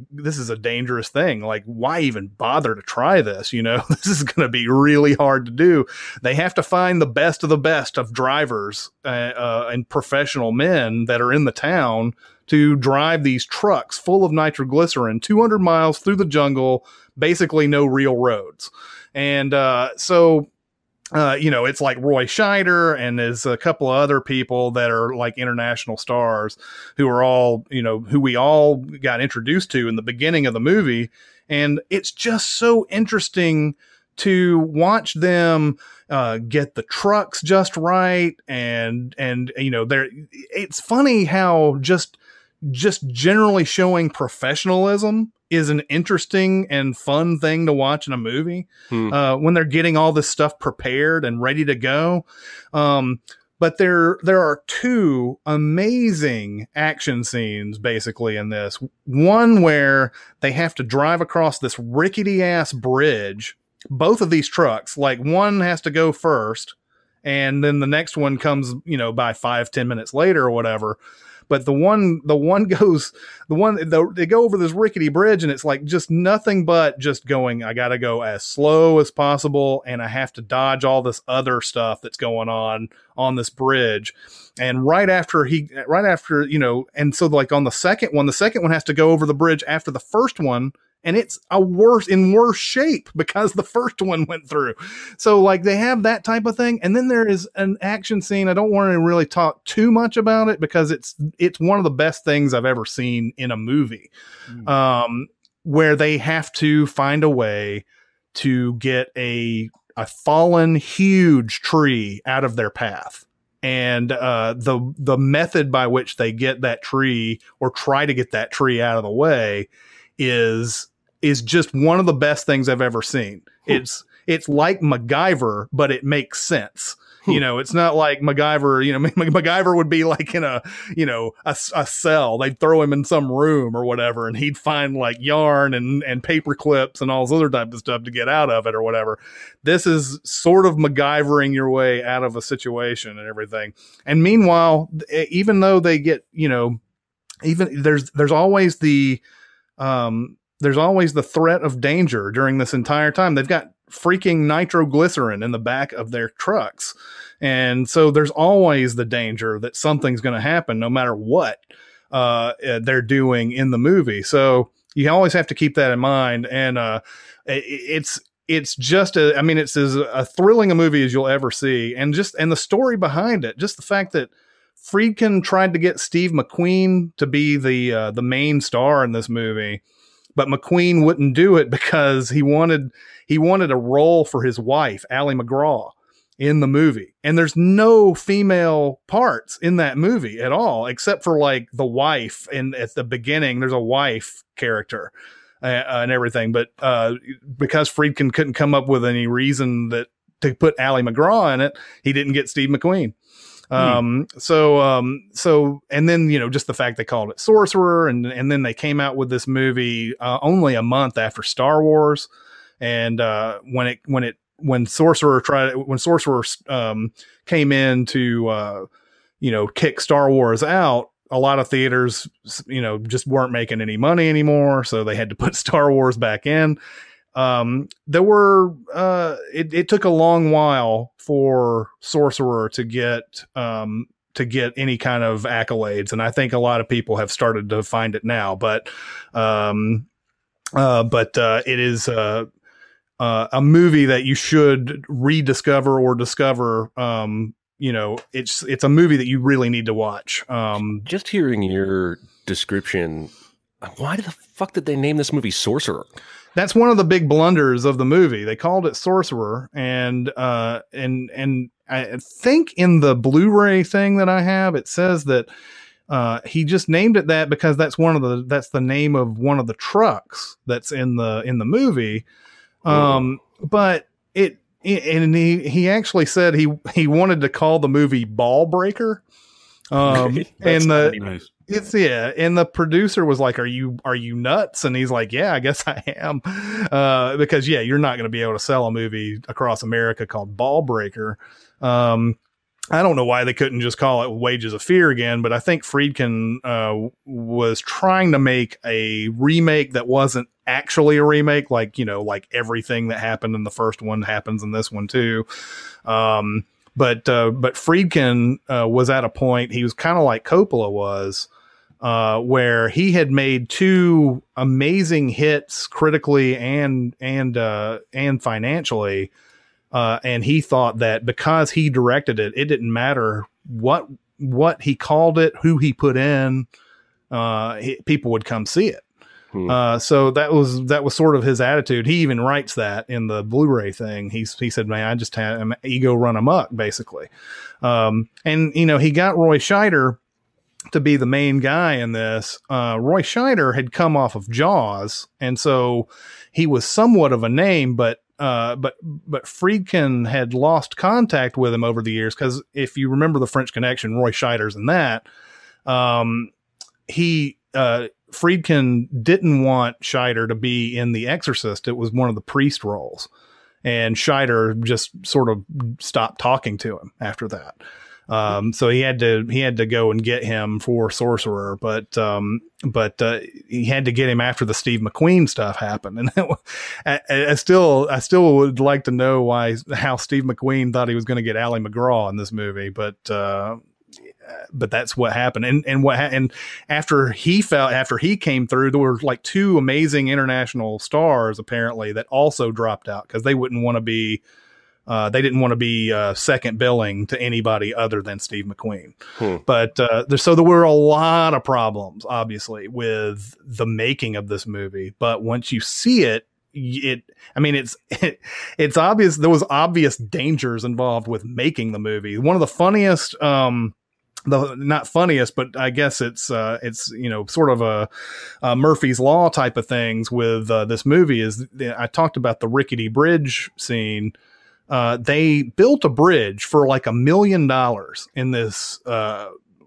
a dangerous thing. Like, why even bother to try this? This is going to be really hard to do. They have to find the best of drivers and professional men that are in the town to drive these trucks full of nitroglycerin 200 miles through the jungle, basically no real roads. And it's like Roy Scheider, and there's a couple of other people that are like international stars who are all, who we all got introduced to in the beginning of the movie. And it's just so interesting to watch them get the trucks just right. And it's funny how just generally showing professionalism is an interesting and fun thing to watch in a movie when they're getting all this stuff prepared and ready to go. But there are two amazing action scenes basically in this. One where they have to drive across this rickety ass bridge. Both of these trucks, like, one has to go first, and then the next one comes, by 5-10 minutes later or whatever. But they go over this rickety bridge, and it's like just nothing but just going, I got to go as slow as possible, and I have to dodge all this other stuff that's going on this bridge. And right after, and so like on the second one has to go over the bridge after the first one, and it's in worse shape because the first one went through. So like, they have that type of thing. And then there is an action scene. I don't want to really talk too much about it because it's one of the best things I've ever seen in a movie, where they have to find a way to get a fallen huge tree out of their path. And the method by which they get that tree, or try to get that tree out of the way, is just one of the best things I've ever seen. It's like MacGyver, but it makes sense. It's not like MacGyver, MacGyver would be like in a cell. They'd throw him in some room or whatever, and he'd find like yarn and paper clips and all this other type of stuff to get out of it or whatever. This is sort of MacGyvering your way out of a situation and everything. And meanwhile, even though they get, even there's always the threat of danger during this entire time. They've got freaking nitroglycerin in the back of their trucks. And so there's always the danger that something's going to happen no matter what they're doing in the movie. So you always have to keep that in mind. And it's just it's as a thrilling a movie as you'll ever see. And the story behind it, just the fact that Friedkin tried to get Steve McQueen to be the main star in this movie, but McQueen wouldn't do it because he wanted a role for his wife, Ally McGraw, in the movie. And there's no female parts in that movie at all, except for like the wife. And at the beginning, there's a wife character and everything. But because Friedkin couldn't come up with any reason to put Ally McGraw in it, he didn't get Steve McQueen. So, and then, just the fact they called it Sorcerer, and then they came out with this movie, only a month after Star Wars. And, when Sorcerer came in to, kick Star Wars out, a lot of theaters, just weren't making any money anymore. So they had to put Star Wars back in. It took a long while for Sorcerer to get any kind of accolades. And I think a lot of people have started to find it now, but it is, a movie that you should rediscover or discover. It's a movie that you really need to watch. Just hearing your description, why the fuck did they name this movie Sorcerer? That's one of the big blunders of the movie. They called it Sorcerer, and I think in the Blu-ray thing that I have, it says that he just named it that because that's the name of one of the trucks that's in the movie. But he actually said he wanted to call the movie Ball Breaker. And nice. And the producer was like, are you nuts? And he's like, yeah, I guess I am. Because you're not going to be able to sell a movie across America called Ball Breaker. I don't know why they couldn't just call it Wages of Fear again, but I think Friedkin was trying to make a remake that wasn't actually a remake, like everything that happened in the first one happens in this one too. But Friedkin was at a point, he was kind of like Coppola was, where he had made two amazing hits critically and financially. And he thought that because he directed it, it didn't matter what he called it, who he put in, people would come see it. So that was sort of his attitude. He even writes that in the Blu-ray thing. He said, man, I just had an ego run amok, basically. And he got Roy Scheider to be the main guy in this. Roy Scheider had come off of Jaws, and so he was somewhat of a name, but Friedkin had lost contact with him over the years. Cause if you remember The French Connection, Roy Scheider's in that. Friedkin didn't want Scheider to be in The Exorcist. It was one of the priest roles, and Scheider just sort of stopped talking to him after that. So he had to go and get him for Sorcerer, but he had to get him after the Steve McQueen stuff happened. And I still would like to know how Steve McQueen thought he was going to get Ally McGraw in this movie, but that's what happened. And after he came through, there were like two amazing international stars apparently that also dropped out because they wouldn't want to be. They didn't want to be second billing to anybody other than Steve McQueen. But there were a lot of problems, obviously, with the making of this movie. But once you see it, it's obvious there was obvious dangers involved with making the movie. One of the funniest, not funniest, but I guess it's sort of a Murphy's Law type of things with this movie is I talked about the rickety bridge scene. They built a bridge for like $1 million in this. I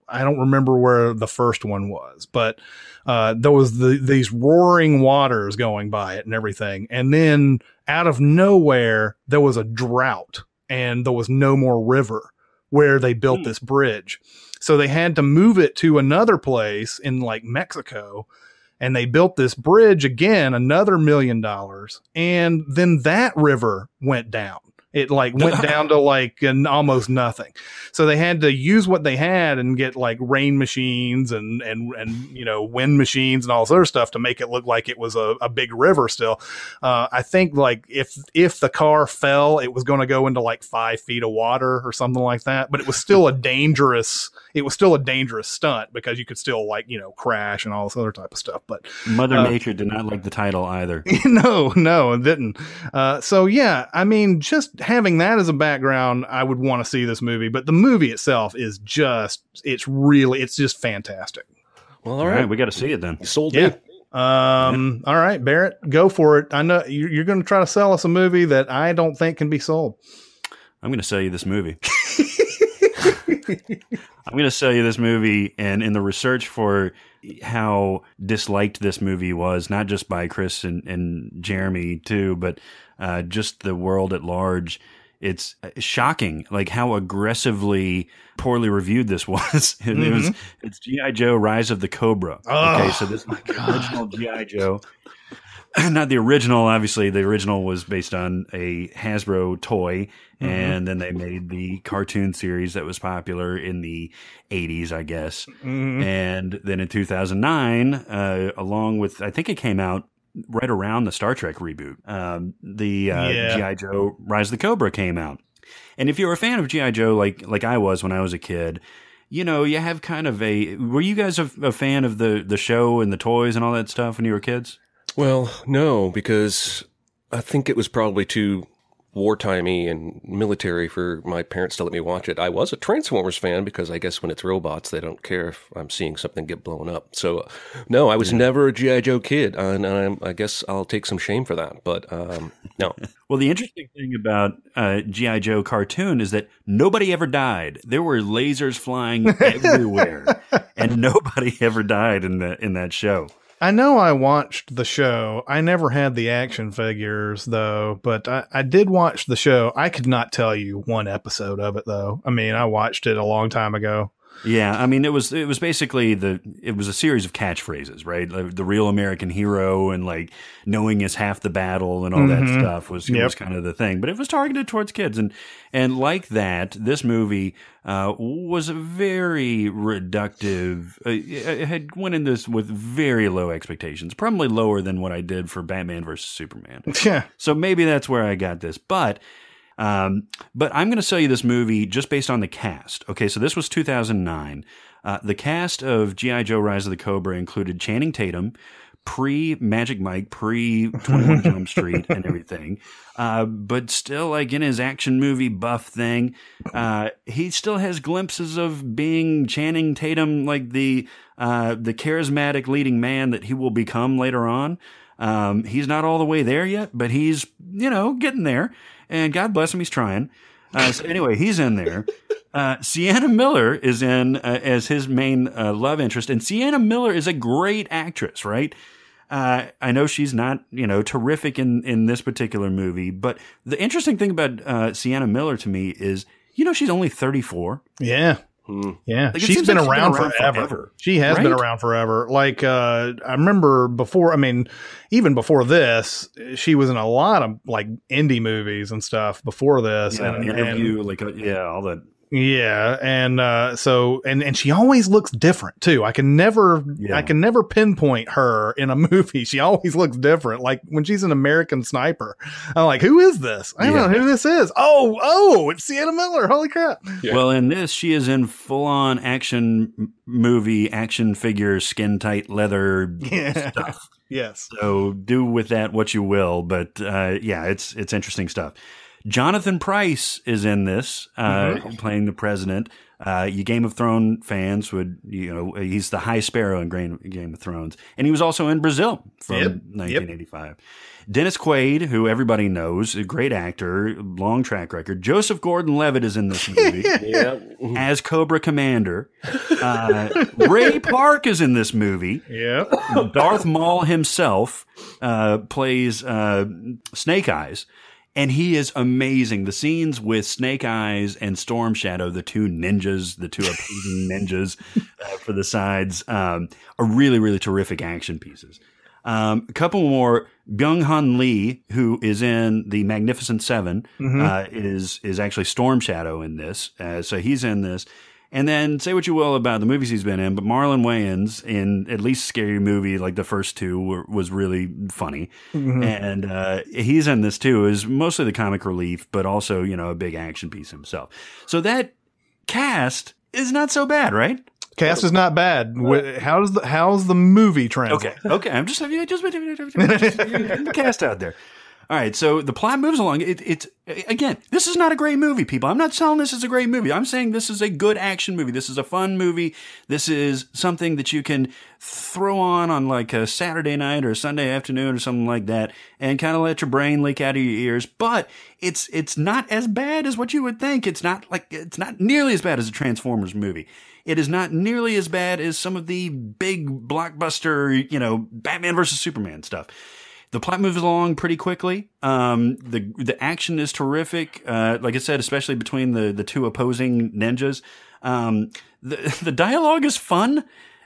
don't remember where the first one was, but there was these roaring waters going by it and everything. And then out of nowhere, there was a drought and there was no more river where they built this bridge. So they had to move it to another place in like Mexico. and they built this bridge again, another $1 million. And then that river went down. It like went down to like almost nothing. So they had to use what they had and get like rain machines and you know, wind machines and all this other stuff to make it look like it was a big river still. I think like if the car fell, it was going to go into like 5 feet of water or something like that. But it was still a dangerous stunt because you could still like, you know, crash and all this other type of stuff. But Mother Nature did not like the title either. No, it didn't. So yeah, I mean, just having that as a background, I would want to see this movie, but the movie itself is it's just fantastic. Well, all right. We got to see it then. You sold Yeah. me. All right, Barrett, go for it. I know you're going to try to sell us a movie that I don't think can be sold. I'm going to sell you this movie. I'm going to sell you this movie, and in the research for how disliked this movie was, not just by Chris and Jeremy too, but just the world at large, it's shocking, like how aggressively poorly reviewed this was. It's G.I. Joe: Rise of the Cobra. Okay, so this is the original G.I. Joe. Not the original, obviously. The original was based on a Hasbro toy, and then they made the cartoon series that was popular in the 80s, I guess. And then in 2009, along with, I think it came out right around the Star Trek reboot, the G.I. Joe Rise of the Cobra came out. And if you're a fan of G.I. Joe, like I was when I was a kid, you know, you have kind of were you guys a fan of the show and the toys and all that stuff when you were kids? Well, no, because I think it was probably too wartimey and military for my parents to let me watch it. I was a Transformers fan because I guess when it's robots, they don't care if I'm seeing something get blown up. So, no, I was never a G.I. Joe kid, and I guess I'll take some shame for that. But no. Well, the interesting thing about G.I. Joe cartoon is that nobody ever died. There were lasers flying everywhere, and nobody ever died in that show. I know I watched the show. I never had the action figures, though, but I did watch the show. I could not tell you one episode of it, though. I mean, I watched it a long time ago. Yeah, I mean, it was basically it was a series of catchphrases, right? Like the real American hero and like knowing is half the battle and all that stuff was kind of the thing. But it was targeted towards kids, and like that, this movie was very reductive. It had went in this with very low expectations, probably lower than what I did for Batman versus Superman. Yeah. So maybe that's where I got this, but I'm going to sell you this movie just based on the cast. Okay, so this was 2009. The cast of G.I. Joe: Rise of the Cobra included Channing Tatum, pre-Magic Mike, pre-21 Jump Street and everything. But still, like in his action movie buff thing, he still has glimpses of being Channing Tatum, like the charismatic leading man that he will become later on. He's not all the way there yet, but he's, getting there. And God bless him, he's trying. So anyway, he's in there. Sienna Miller is in as his main love interest. And Sienna Miller is a great actress, right? I know she's not, terrific in this particular movie. But the interesting thing about Sienna Miller to me is, she's only 34. Yeah. Yeah, like she's been around forever. She has been around forever. Like, I remember before, even before this, she was in a lot of like indie movies and stuff before this. Yeah, and Interview, all that. Yeah, and so she always looks different too. I can never pinpoint her in a movie. She always looks different. Like when she's an American Sniper, I'm like, who is this? I don't know who this is. Oh, it's Sienna Miller. Holy crap! Yeah. Well, in this, she is in full-on action movie, action figure, skin tight leather stuff. Yes. So do with that what you will, but it's interesting stuff. Jonathan Pryce is in this, playing the president. You Game of Thrones fans would, he's the High Sparrow in Game of Thrones. And he was also in Brazil from 1985. Dennis Quaid, who everybody knows, a great actor, long track record. Joseph Gordon-Levitt is in this movie as Cobra Commander. Ray Park is in this movie. Yeah. Darth Maul himself plays Snake Eyes. And he is amazing. The scenes with Snake Eyes and Storm Shadow, the two ninjas, the two opposing ninjas for the sides, are really, really terrific action pieces. A couple more. Byung-hun Lee, who is in The Magnificent Seven, is actually Storm Shadow in this. So he's in this. And then say what you will about the movies he's been in, but Marlon Wayans in at least Scary Movie, like the first two, was really funny. And he's in this too, is mostly the comic relief, but also, you know, a big action piece himself. So that cast is not so bad, right? Cast is not bad. How's the movie translate? Okay. I'm just getting the cast out there. All right, so the plot moves along. It's again, this is not a great movie, people. I'm not telling this is a great movie. I'm saying this is a good action movie. This is a fun movie. This is something that you can throw on like a Saturday night or a Sunday afternoon or something like that, and kind of let your brain leak out of your ears. But it's not as bad as what you would think. It's not nearly as bad as a Transformers movie. It is not nearly as bad as some of the big blockbuster, you know, Batman versus Superman stuff. The plot moves along pretty quickly. The action is terrific. Like I said, especially between the two opposing ninjas. The dialogue is fun.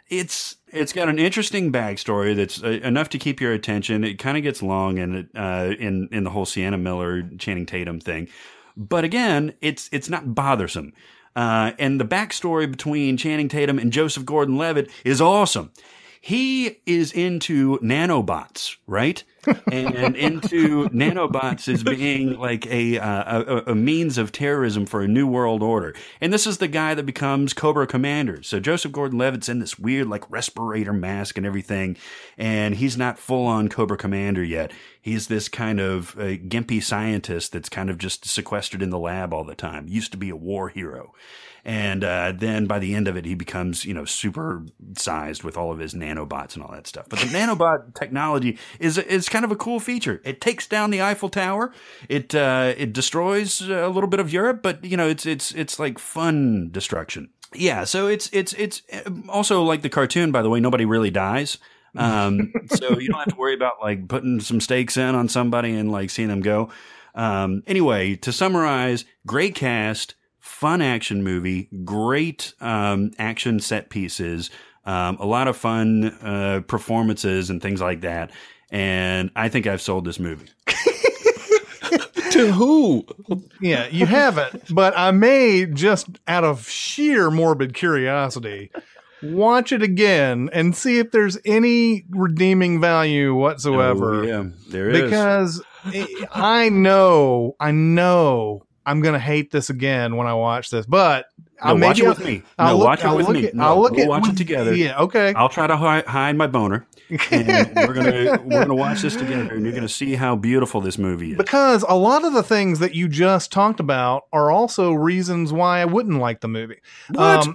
It's got an interesting backstory that's enough to keep your attention. It kind of gets long in the whole Sienna Miller, Channing Tatum thing, but again, it's not bothersome. And the backstory between Channing Tatum and Joseph Gordon-Levitt is awesome. He is into nanobots, right? And into nanobots as being like a means of terrorism for a new world order. And this is the guy that becomes Cobra Commander. So Joseph Gordon-Levitt's in this weird like respirator mask and everything, and he's not full-on Cobra Commander yet. He's this kind of gimpy scientist that's kind of just sequestered in the lab all the time. Used to be a war hero. And then by the end of it, he becomes, you know, super sized with all of his nanobots and all that stuff. But the nanobot technology is kind of a cool feature. It takes down the Eiffel Tower. It destroys a little bit of Europe, but you know, it's like fun destruction. Yeah. So it's also like the cartoon, by the way. Nobody really dies. So you don't have to worry about like putting some stakes in on somebody and like seeing them go. Anyway, to summarize, great cast. Fun action movie, great action set pieces, a lot of fun performances and things like that. And I think I've sold this movie. To who? Yeah, you haven't. But I may, just out of sheer morbid curiosity, watch it again and see if there's any redeeming value whatsoever. Oh, yeah, there is. Because I know I'm going to hate this again when I watch this, but watch it with me. Watch it with me. We'll watch it together. Yeah, okay. I'll try to hide my boner, and we're gonna watch this together, and you're gonna see how beautiful this movie is. Because a lot of the things that you just talked about are also reasons why I wouldn't like the movie. What?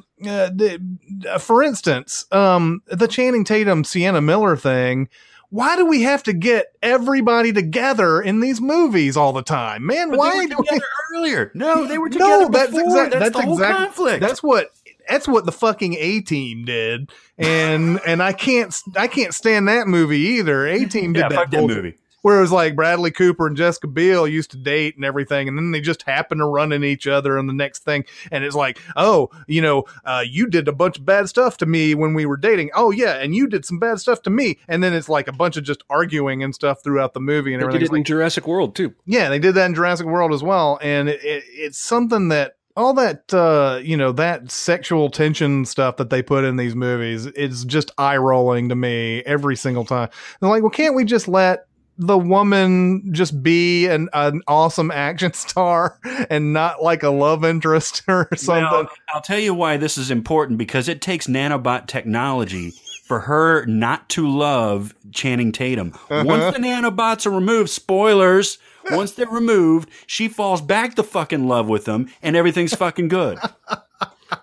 For instance, the Channing Tatum Sienna Miller thing. Why do we have to get everybody together in these movies all the time, man? But why they were together earlier? No, they were No, together that's before. That's the whole conflict. That's what the fucking A-Team did, and I can't stand that movie either. A-Team did that movie. Where it was like Bradley Cooper and Jessica Biel used to date and everything, and then they just happen to run into each other in the next thing, and it's like, oh, you know, you did a bunch of bad stuff to me when we were dating. Oh yeah, and you did some bad stuff to me, and then it's like a bunch of just arguing and stuff throughout the movie and everything. They did it in Jurassic World too. Yeah, they did that in Jurassic World as well, and it's something that all that that sexual tension stuff that they put in these movies is just eye rolling to me every single time. They're like, well, can't we just let the woman just be an awesome action star and not like a love interest or something? Well, I'll tell you why this is important, because it takes nanobot technology for her not to love Channing Tatum. Once the nanobots are removed, spoilers, once they're removed, she falls back to fucking love with them and everything's fucking good.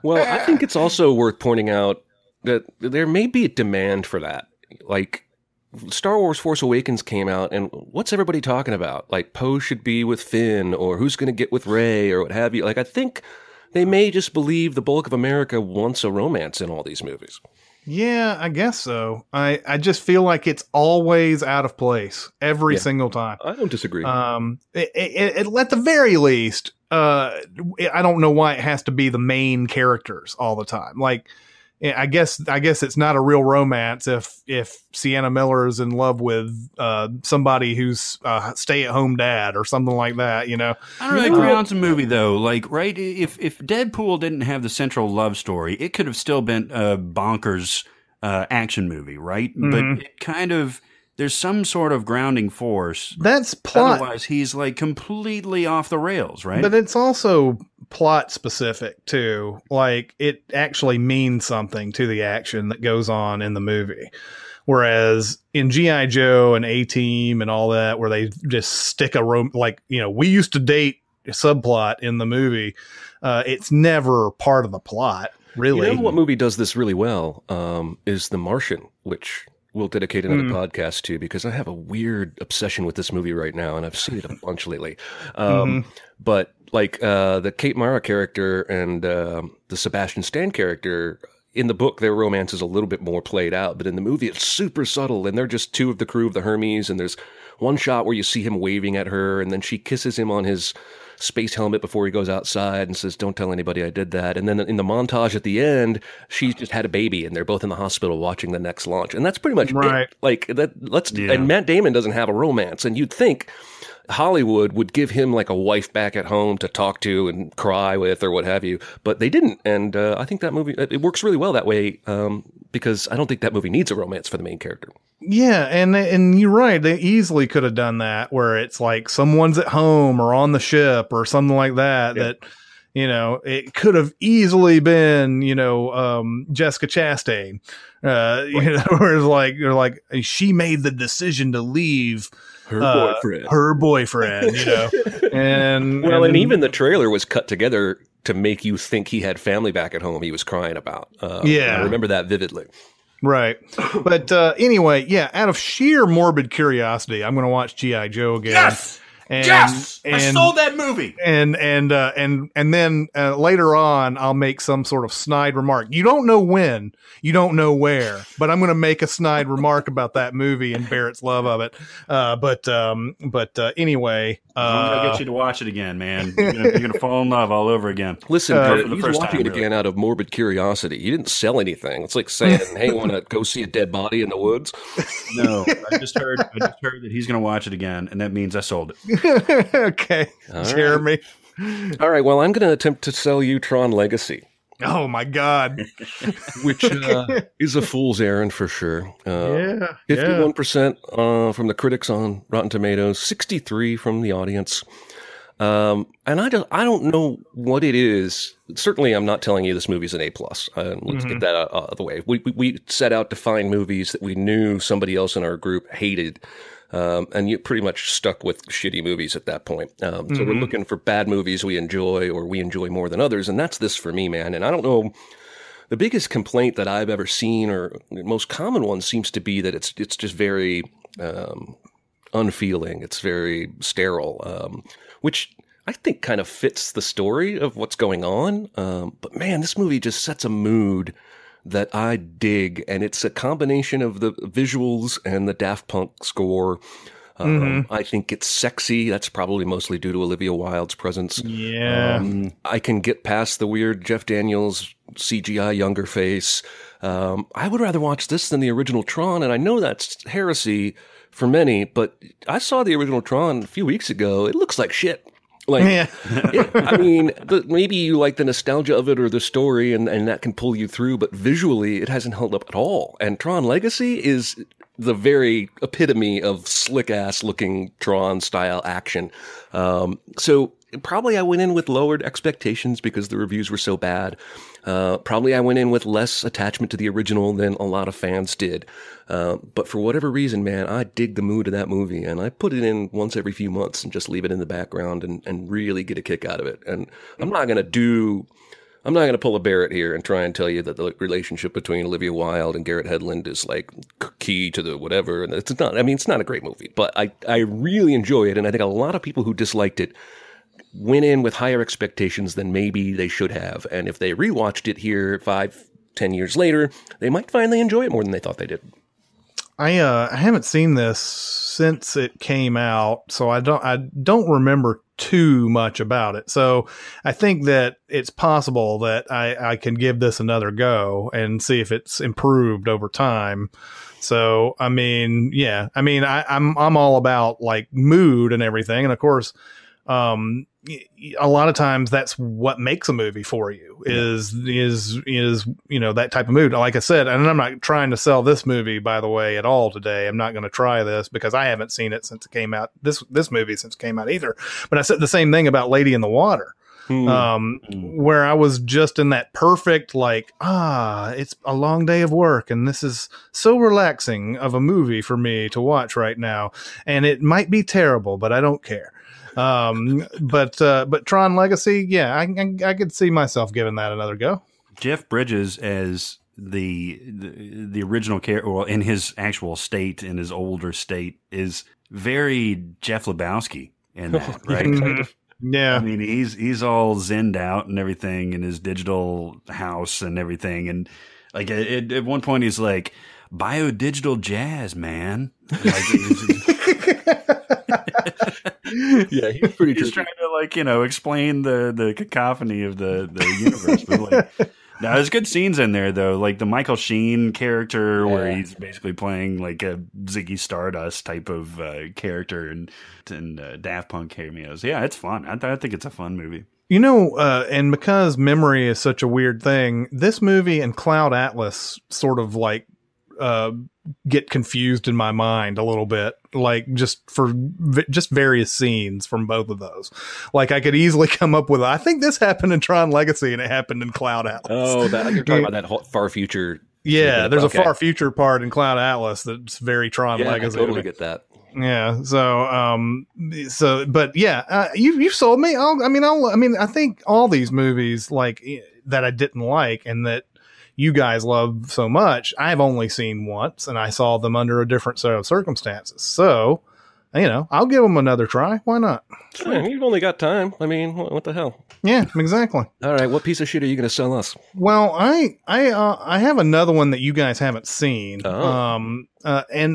Well, I think it's also worth pointing out that there may be a demand for that. Like, Star Wars Force Awakens came out, and what's everybody talking about? Like, Poe should be with Finn, or who's going to get with Rey, or what have you. Like, I think they may just believe the bulk of America wants a romance in all these movies. Yeah, I guess so. I just feel like it's always out of place every single time. I don't disagree. At the very least, I don't know why it has to be the main characters all the time. Like, I guess it's not a real romance if Sienna Miller is in love with somebody who's stay-at-home dad or something like that. You know, I don't really agree on the movie though. Like, right? If Deadpool didn't have the central love story, it could have still been a bonkers action movie, right? Mm-hmm. But it kind of there's some sort of grounding force. That's plot. Otherwise, he's like completely off the rails, right? But it's also plot specific too. Like, it actually means something to the action that goes on in the movie. Whereas in G.I. Joe and A-Team and all that, where they just stick we used to date subplot in the movie. It's never part of the plot, really. You know what movie does this really well is The Martian, which we'll dedicate another podcast to, because I have a weird obsession with this movie right now, and I've seen it a bunch lately. But like the Kate Mara character and the Sebastian Stan character, in the book, their romance is a little bit more played out, but in the movie, it's super subtle, and they're just two of the crew of the Hermes, and there's one shot where you see him waving at her, and then she kisses him on his space helmet before he goes outside and says, "Don't tell anybody I did that." And then in the montage at the end, she's just had a baby, and they're both in the hospital watching the next launch, and that's pretty much it. Like that. And Matt Damon doesn't have a romance, and you'd think Hollywood would give him like a wife back at home to talk to and cry with or what have you, but they didn't. And I think that movie, it works really well that way, because I don't think that movie needs a romance for the main character. Yeah, and you're right. They easily could have done that, where it's like someone's at home or on the ship or something like that. Yeah. That, you know, it could have easily been, Jessica Chastain. Where you're like she made the decision to leave her boyfriend. And even the trailer was cut together to make you think he had family back at home he was crying about. I remember that vividly. Right. But anyway, out of sheer morbid curiosity, I'm going to watch G.I. Joe again. Yes! I sold that movie. And then later on, I'll make some sort of snide remark. You don't know when, you don't know where, but I'm going to make a snide remark about that movie and Barrett's love of it. But anyway, I'm going to get you to watch it again, man. You're going to fall in love all over again. Listen, he's watching it again out of morbid curiosity. You didn't sell anything. It's like saying, "Hey, want to go see a dead body in the woods?" No, I just heard that he's going to watch it again, and that means I sold it. Okay, all Jeremy. Right. All right, well, I'm going to attempt to sell you Tron Legacy. Oh, my God. Which is a fool's errand for sure. 51% from the critics on Rotten Tomatoes, 63% from the audience. And I don't know what it is. Certainly, I'm not telling you this movie's an A+. Let's get that out of the way. We set out to find movies that we knew somebody else in our group hated. And you pretty much stuck with shitty movies at that point. So we're looking for bad movies we enjoy or we enjoy more than others. And that's this for me, man. And I don't know, the biggest complaint that I've ever seen, or the most common one, seems to be that it's just very unfeeling. It's very sterile, which I think kind of fits the story of what's going on. But man, this movie just sets a mood that I dig, and it's a combination of the visuals and the Daft Punk score. I think it's sexy. That's probably mostly due to Olivia Wilde's presence. Yeah. I can get past the weird Jeff Daniels CGI younger face. I would rather watch this than the original Tron, and I know that's heresy for many, but I saw the original Tron a few weeks ago. It looks like shit. Maybe you like the nostalgia of it or the story, and that can pull you through, but visually it hasn't held up at all. And Tron Legacy is the very epitome of slick-ass looking Tron-style action. So probably I went in with lowered expectations because the reviews were so bad. Probably I went in with less attachment to the original than a lot of fans did. But for whatever reason, man, I dig the mood of that movie, and I put it in once every few months and just leave it in the background and really get a kick out of it. And I'm not going to pull a Barrett here and try and tell you that the relationship between Olivia Wilde and Garrett Hedlund is like key to the whatever. And it's not, it's not a great movie, but I really enjoy it. And I think a lot of people who disliked it went in with higher expectations than maybe they should have. And if they rewatched it here 5, 10 years later, they might finally enjoy it more than they thought they did. I haven't seen this since it came out, so I don't remember too much about it. So I think that it's possible that I can give this another go and see if it's improved over time. So I mean, yeah, I mean, I'm all about like mood and everything, and of course, a lot of times that's what makes a movie for you is you know, that type of mood. Like I said, and I'm not trying to sell this movie, by the way, at all today. I'm not going to try this because I haven't seen it since it came out. This movie since it came out either. But I said the same thing about Lady in the Water. Where I was just in that perfect, like, it's a long day of work and this is so relaxing of a movie for me to watch right now. And it might be terrible, but I don't care. But Tron Legacy, yeah, I could see myself giving that another go. Jeff Bridges as the original character, well, in his actual state, in his older state, is very Jeff Lebowski in that, right? Mm-hmm. Yeah, I mean, he's all zenned out and everything in his digital house and everything, and like at one point he's like, "Biodigital jazz, man." Like, yeah, he's pretty. He's trying to, like, you know, explain the cacophony of the universe. But like, now there's good scenes in there though, like the Michael Sheen character where he's basically playing like a Ziggy Stardust type of character and Daft Punk cameos. Yeah, it's fun. I think it's a fun movie. You know, and because memory is such a weird thing, this movie and Cloud Atlas sort of like get confused in my mind a little bit, like just various scenes from both of those. Like I could easily come up with, I think this happened in Tron Legacy and it happened in Cloud Atlas. Oh, you're talking about that whole far future. Yeah, there's a far future part in Cloud Atlas that's very Tron Legacy. I totally get that. Yeah. So, but yeah, you sold me. I think all these movies like that I didn't like and that you guys love so much, I've only seen once, and I saw them under a different set of circumstances. So, you know, I'll give them another try. Why not? Sure, you've only got time. I mean, what the hell? Yeah, exactly. All right, what piece of shit are you going to sell us? Well, I have another one that you guys haven't seen. And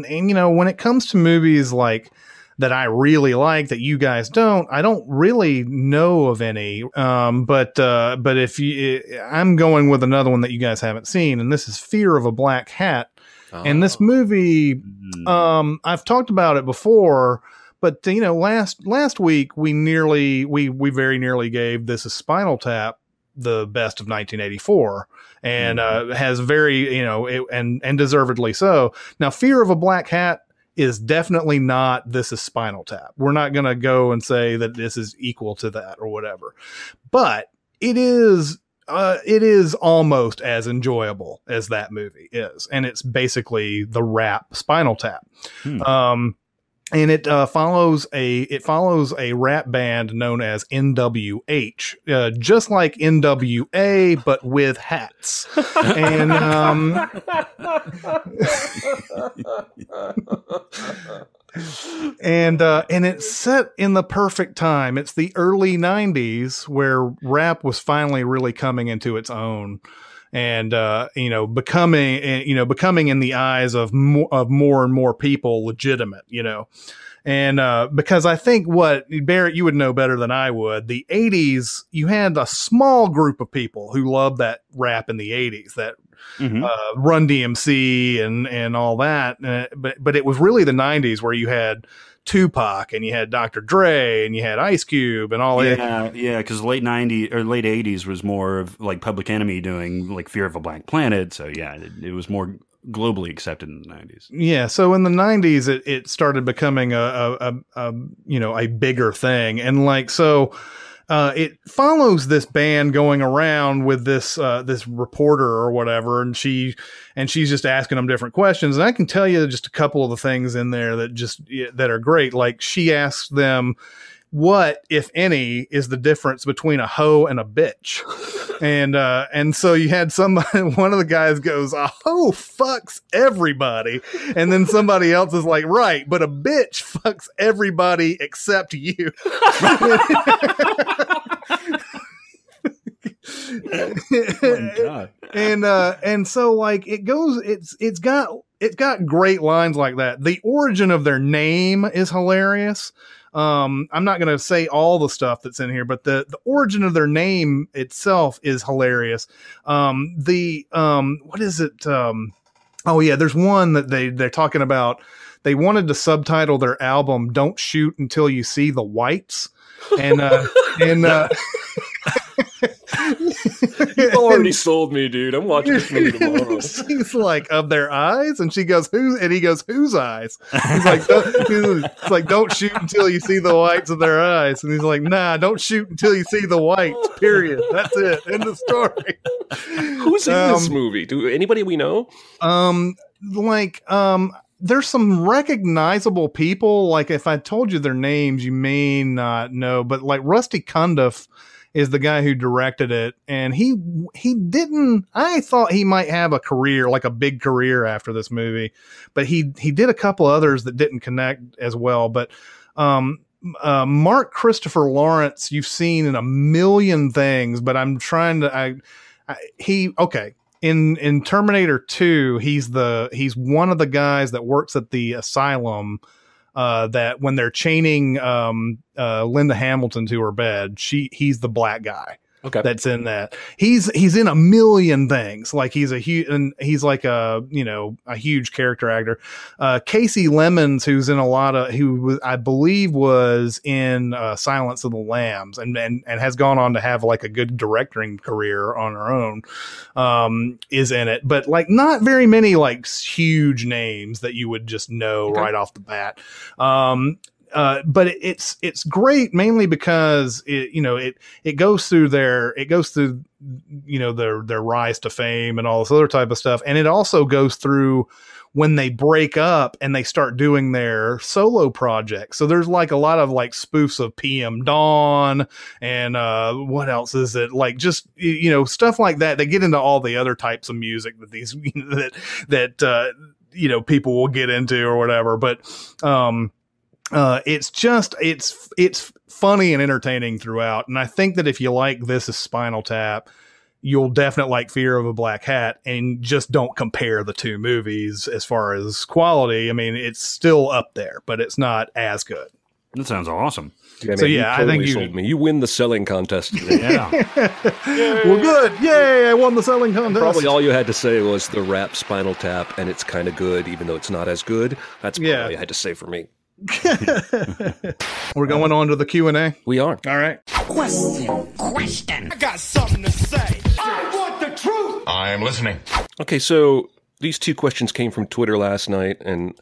you know, when it comes to movies like that I really like that you guys don't, I don't really know of any. But if I'm going with another one that you guys haven't seen, and this is Fear of a Black Hat. And this movie, I've talked about it before, but you know, last week we very nearly gave This Is Spinal Tap the best of 1984, and has very, you know, and deservedly so. Now, Fear of a Black Hat is definitely not This Is Spinal Tap. We're not going to go and say that this is equal to that or whatever, but it is almost as enjoyable as that movie is. And it's basically the rap Spinal Tap. And it follows a rap band known as NWH, just like NWA, but with hats. And it's set in the perfect time. It's the early 90s where rap was finally really coming into its own. And, becoming in the eyes of more and more people legitimate, you know. And because I think Barrett, you would know better than I would, the 80s, you had a small group of people who loved that rap in the 80s, that Run DMC and all that. But it was really the 90s where you had Tupac and you had Dr. Dre and you had Ice Cube and all that. Yeah, because late 90s or late 80s was more of like Public Enemy doing like Fear of a Black Planet. So yeah, it was more globally accepted in the 90s. Yeah, so in the 90s it started becoming a bigger thing, and like so it follows this band going around with this reporter or whatever, and she's just asking them different questions. And I can tell you just a couple of the things in there that are great. Like she asks them, what, if any, is the difference between a hoe and a bitch? And so you had one of the guys goes, a hoe fucks everybody. And then somebody else is like, right, but a bitch fucks everybody except you. Oh my God. And so like it goes, it's got great lines like that. The origin of their name is hilarious. I'm not going to say all the stuff that's in here, but the origin of their name itself is hilarious. What is it? Oh yeah, there's one that they're talking about. They wanted to subtitle their album "Don't Shoot Until You See the Whites," and You've already sold me, dude. I'm watching this movie tomorrow. She's like, of their eyes, and she goes, "Who?" And he goes, "Whose eyes?" He's like, "It's like, don't shoot until you see the whites of their eyes." And he's like, "Nah, don't shoot until you see the whites. Period. That's it. End of story." Who's in this movie? Do anybody we know? There's some recognizable people. Like if I told you their names, you may not know, but like Rusty Cundiff is the guy who directed it. And he didn't, I thought he might have a career, like a big career after this movie, but he did a couple others that didn't connect as well. But, Mark Christopher Lawrence, you've seen in a million things, but I'm trying to, In Terminator 2, he's one of the guys that works at the asylum, that when they're chaining Linda Hamilton to her bed, he's the black guy. Okay. That's in that. He's in a million things. Like he's like a huge character actor. Casey Lemons, who's in I believe was in Silence of the Lambs and has gone on to have like a good directing career on her own, is in it, but like not very many like huge names that you would just know right off the bat. But it's great mainly because it goes through their rise to fame and all this other type of stuff. And it also goes through when they break up and they start doing their solo projects. So there's like a lot of like spoofs of PM Dawn and, what else is it? Like just, stuff like that. They get into all the other types of music that these, people will get into or whatever. But, it's funny and entertaining throughout. And I think that if you like This Is Spinal Tap, you'll definitely like Fear of a Black Hat, and just don't compare the two movies as far as quality. I mean, it's still up there, but it's not as good. That sounds awesome. Yeah, man, I think you sold me. You win the selling contest today. Yeah. Well, good. Yay, I won the selling contest. Probably all you had to say was the rap Spinal Tap, and it's kind of good, even though it's not as good. That's probably all you had to say for me. We're going on to the Q&A. We are. All right. Question. I got something to say. I want the truth. I am listening. Okay, so these two questions came from Twitter last night, and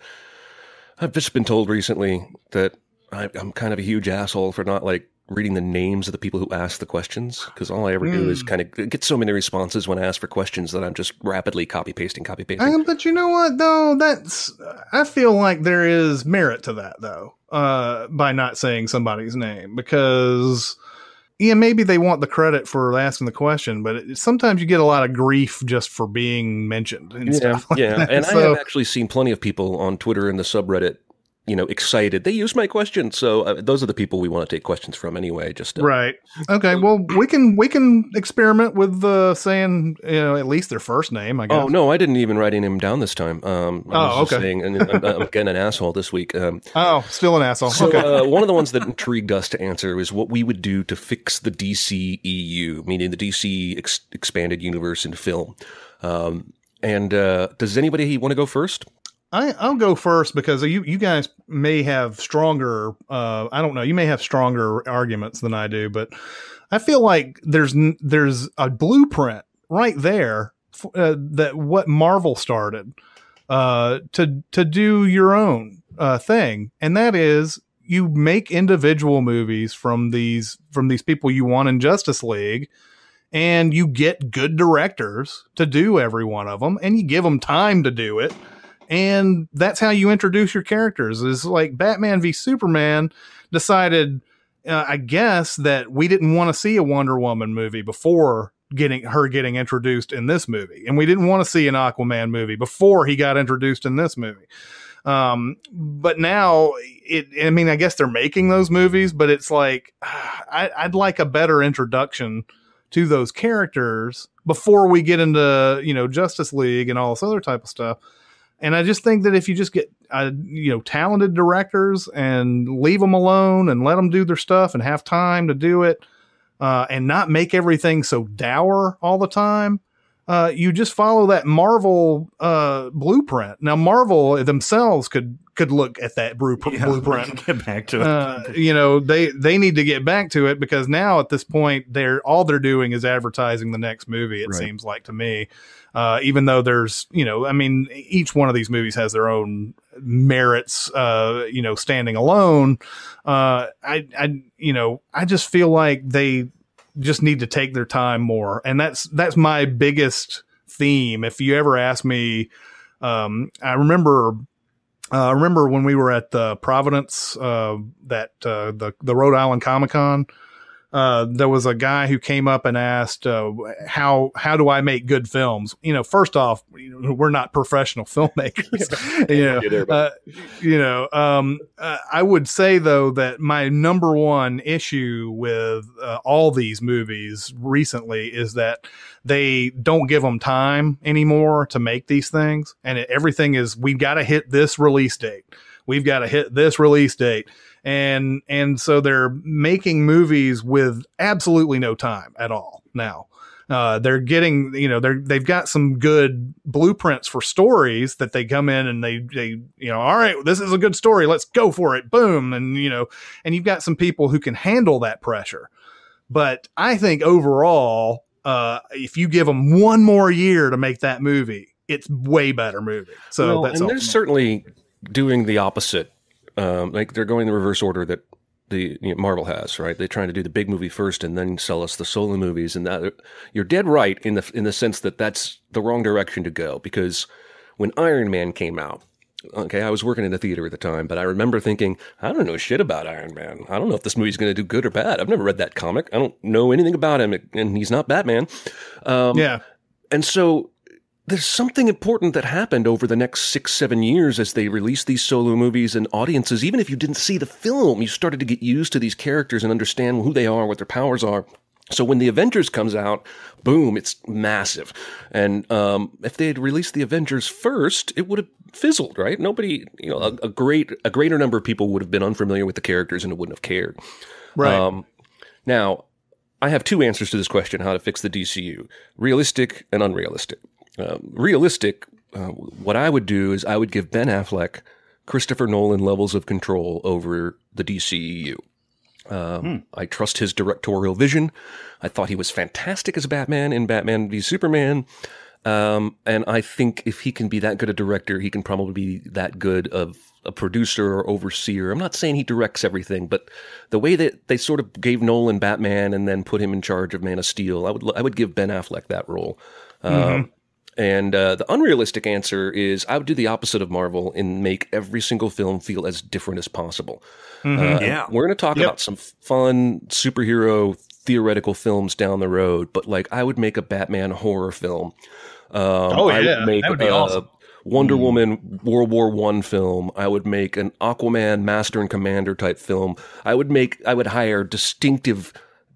I've just been told recently that I'm kind of a huge asshole for not like reading the names of the people who ask the questions, because all I ever do is kind of get so many responses when I ask for questions that I'm just rapidly copy pasting. But you know what though? I feel like there is merit to that though, by not saying somebody's name, because maybe they want the credit for asking the question, but sometimes you get a lot of grief just for being mentioned and stuff like that. And I have actually seen plenty of people on Twitter and the subreddit, excited. They used my question. So those are the people we want to take questions from anyway. Right. Okay. Well, we can experiment with saying, at least their first name, I guess. Oh, no, I didn't even write him down this time. Okay. Saying, and I'm getting an asshole this week. Still an asshole. So okay. One of the ones that intrigued us to answer is what we would do to fix the DCEU, meaning the DC expanded universe in film. Does anybody want to go first? I'll go first because you guys may have stronger, I don't know, you may have stronger arguments than I do, but I feel like there's a blueprint right there that what Marvel started to do your own thing, and that is you make individual movies from these people you want in Justice League, and you get good directors to do every one of them, and you give them time to do it. And that's how you introduce your characters. Is like Batman v Superman decided, I guess, that we didn't want to see a Wonder Woman movie before getting introduced in this movie. And we didn't want to see an Aquaman movie before he got introduced in this movie. But now I guess they're making those movies, but it's like, I'd like a better introduction to those characters before we get into, Justice League and all this other type of stuff. And I just think that if you just get, talented directors and leave them alone and let them do their stuff and have time to do it, and not make everything so dour all the time, you just follow that Marvel blueprint. Now, Marvel themselves could look at that blueprint. Get back to it. They need to get back to it, because now at this point, all they're doing is advertising the next movie. It seems like to me, even though there's, each one of these movies has their own merits, standing alone. I just feel like they just need to take their time more. And that's my biggest theme. If you ever ask me, I remember when we were at the Providence, the Rhode Island Comic-Con, there was a guy who came up and asked, how do I make good films? First off, we're not professional filmmakers. I would say though that my number one issue with all these movies recently is that they don't give them time anymore to make these things. And everything is, we've got to hit this release date. We've got to hit this release date. And so they're making movies with absolutely no time at all now. They're getting, they've got some good blueprints for stories that they come in and they all right, this is a good story. Let's go for it. Boom. And, and you've got some people who can handle that pressure. But I think overall, if you give them one more year to make that movie, it's way better movie. So that's, and they're certainly doing the opposite. Like they're going the reverse order that Marvel has, right? They're trying to do the big movie first and then sell us the solo movies. And that you're dead right in the sense that that's the wrong direction to go, because when Iron Man came out, okay, I was working in a theater at the time, but I remember thinking, I don't know shit about Iron Man. I don't know if this movie's going to do good or bad. I've never read that comic. I don't know anything about him, and he's not Batman. And so there's something important that happened over the next 6-7 years as they released these solo movies, and audiences, even if you didn't see the film, you started to get used to these characters and understand who they are, what their powers are. So when the Avengers comes out, boom, it's massive. And if they had released the Avengers first, it would have fizzled, right? Nobody, a greater number of people would have been unfamiliar with the characters and wouldn't have cared. Right. Now, I have two answers to this question, how to fix the DCU: realistic and unrealistic. Realistic, what I would do is I would give Ben Affleck Christopher Nolan levels of control over the DCEU. I trust his directorial vision. I thought he was fantastic as Batman in Batman v Superman. And I think if he can be that good a director, he can probably be that good of a producer or overseer. I'm not saying he directs everything, but the way that they sort of gave Nolan Batman and then put him in charge of Man of Steel, I would give Ben Affleck that role. And the unrealistic answer is I would do the opposite of Marvel and make every single film feel as different as possible. We're going to talk about some fun superhero theoretical films down the road, but like I would make a Batman horror film. I would make that would be awesome. Wonder Woman World War I film. I would make an Aquaman Master and Commander type film. I would hire distinctive,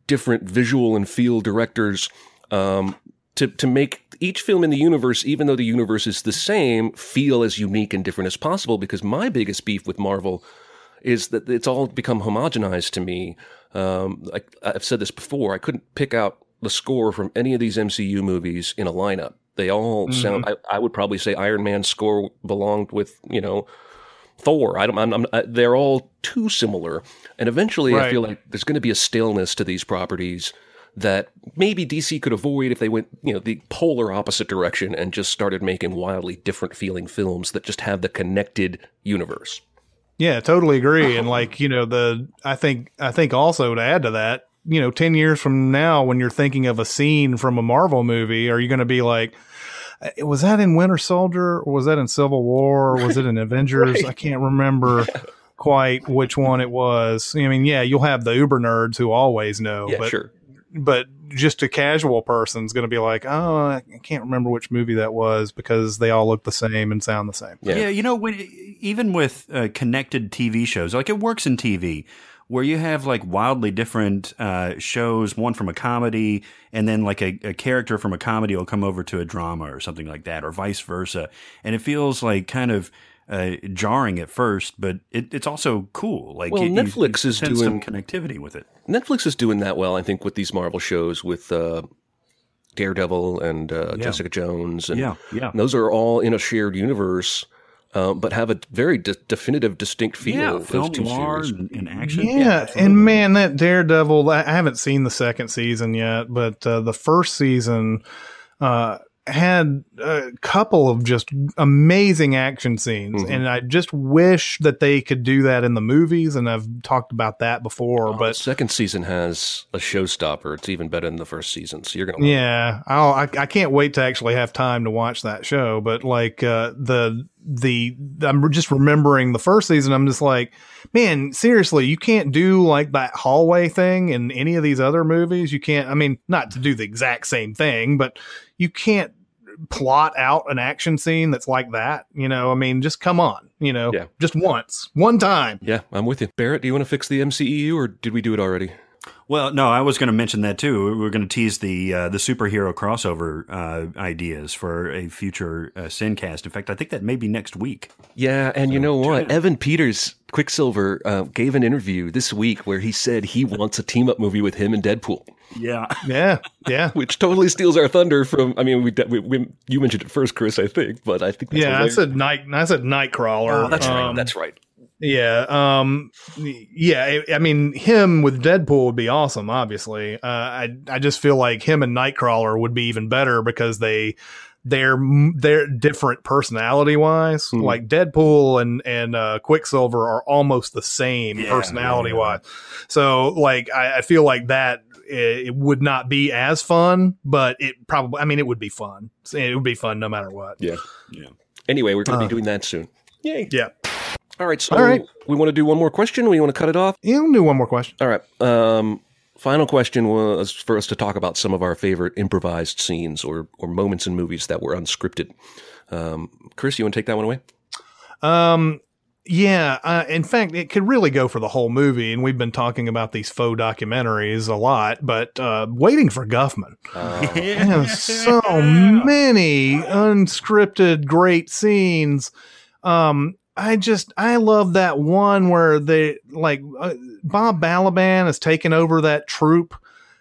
different visual and feel directors to make each film in the universe, even though the universe is the same, feel as unique and different as possible. Because my biggest beef with Marvel is that it's all become homogenized to me. I've said this before. I couldn't pick out the score from any of these MCU movies in a lineup. They all sound. I would probably say Iron Man's score belonged with Thor. They're all too similar, and eventually I feel like there's going to be a staleness to these properties that maybe DC could avoid if they went, the polar opposite direction and just started making wildly different feeling films that just have the connected universe. Yeah, totally agree. And I think also to add to that, 10 years from now, when you're thinking of a scene from a Marvel movie, are you going to be like, was that in Winter Soldier, or was that in Civil War, or was it in Avengers? I can't remember quite which one it was. I mean, you'll have the uber nerds who always know, but just a casual person's going to be like, oh, I can't remember which movie that was because they all look the same and sound the same. Yeah, even with connected TV shows, like it works in TV. where you have like wildly different shows, one from a comedy, and then like a character from a comedy will come over to a drama or something like that, or vice versa. And it feels like kind of jarring at first, but it's also cool. Like, Netflix is doing some connectivity with it. Netflix is doing that well, I think, with these Marvel shows, with Daredevil and Jessica Jones. And and those are all in a shared universe. But have a very definitive, distinct feel. Film noir and action. Yeah, and man, that Daredevil, I haven't seen the second season yet, but the first season had a couple of just amazing action scenes, and I just wish that they could do that in the movies, and I've talked about that before. But the second season has a showstopper. It's even better than the first season, so you're going to I can't wait to actually have time to watch that show, but like I'm just remembering the first season. I'm just like, man, seriously, you can't do like that hallway thing in any of these other movies. You can't, I mean, not to do the exact same thing, but you can't plot out an action scene that's like that. You know, I mean, just come on, just one time. Yeah, I'm with you. Barrett, do you want to fix the MCEU or did we do it already? Well, no, I was going to mention that too. We were going to tease the superhero crossover ideas for a future SinCast. In fact, I think that may be next week. Yeah, and you know what? Evan Peters, Quicksilver, gave an interview this week where he said he wants a team-up movie with him and Deadpool. Yeah. Which totally steals our thunder from. I mean, you mentioned it first, Chris. I think, but I think I said Nightcrawler. Oh, that's right. Yeah. I mean, him with Deadpool would be awesome. Obviously, I just feel like him and Nightcrawler would be even better because they're different personality wise. Like Deadpool and Quicksilver are almost the same personality wise. So like, I feel like that it would not be as fun, but it would be fun. It would be fun no matter what. Yeah. Anyway, we're going to be doing that soon. Yay. Yeah. All right, so we want to do one more question, or you want to cut it off? Yeah, we'll do one more question. All right. Final question was for us to talk about some of our favorite improvised scenes or moments in movies that were unscripted. Chris, you want to take that one away? In fact, it could really go for the whole movie, and we've been talking about these faux documentaries a lot, but Waiting for Guffman. There's so many unscripted great scenes. I love that one where they Bob Balaban has taken over that troupe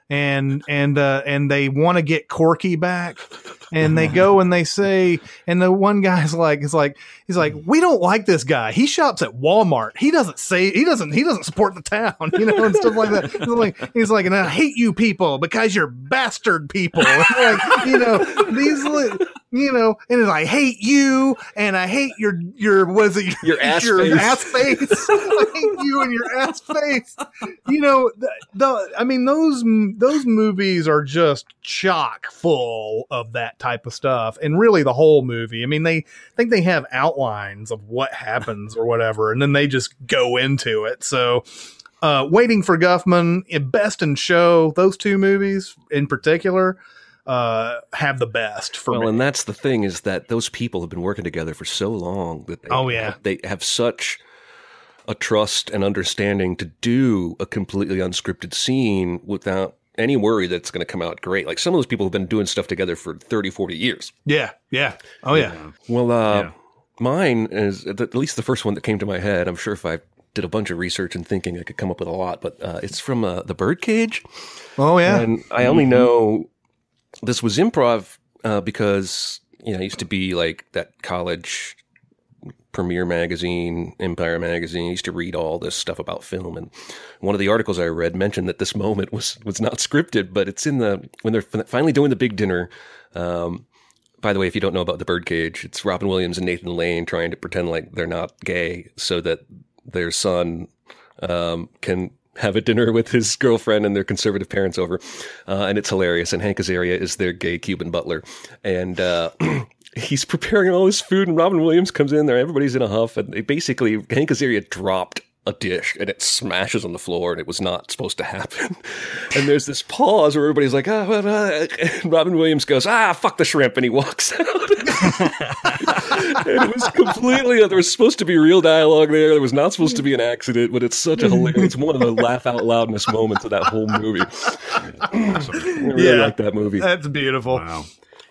and they want to get Corky back, and they go and they say, and the one guy's he's like, we don't like this guy. He shops at Walmart. He doesn't support the town, and stuff like that. He's like, and I hate you people because you're bastard people. And it's like, I hate you, and I hate your ass face. I hate you and your ass face. Those movies are just chock full of that type of stuff, and really the whole movie. I mean, they think they have outlines of what happens or whatever, and then they just go into it. So, Waiting for Guffman, Best in Show, those two movies in particular have the best for me. And that's the thing, is that those people have been working together for so long that they have such a trust and understanding to do a completely unscripted scene without any worry that it's going to come out great. Like, some of those people have been doing stuff together for 30, 40 years. Yeah. Oh, yeah. Well, mine is at least the first one that came to my head. I'm sure if I did a bunch of research and thinking, I could come up with a lot, but it's from The Birdcage. Oh, yeah. And I only know this was improv because, it used to be like that college premiere magazine, Empire magazine. I used to read all this stuff about film, and one of the articles I read mentioned that this moment was not scripted, but it's in when they're finally doing the big dinner. By the way, if you don't know about The Birdcage, it's Robin Williams and Nathan Lane trying to pretend like they're not gay so that their son can have a dinner with his girlfriend and their conservative parents over, and it's hilarious. And Hank Azaria is their gay Cuban butler, and he's preparing all his food, and Robin Williams comes in there. Everybody's in a huff, and Hank Azaria dropped a dish and it smashes on the floor and it was not supposed to happen. And there's this pause where everybody's like, and Robin Williams goes, fuck the shrimp, and he walks out. And it was completely, there was supposed to be real dialogue there. There was not supposed to be an accident, but it's such a hilarious, it's one of the laugh out loudness moments of that whole movie. I really like that movie. That's beautiful. Wow.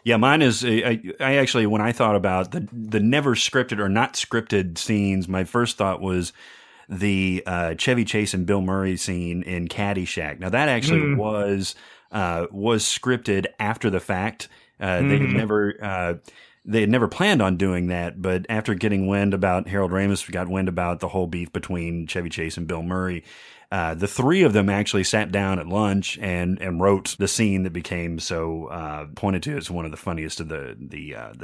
Yeah, mine is, I actually, when I thought about the never scripted or not scripted scenes, my first thought was the Chevy Chase and Bill Murray scene in Caddyshack. Now that actually was scripted after the fact. They had never planned on doing that, but after getting wind about Harold Ramis got wind about the whole beef between Chevy Chase and Bill Murray, the three of them actually sat down at lunch and wrote the scene that became so pointed to as one of the funniest of the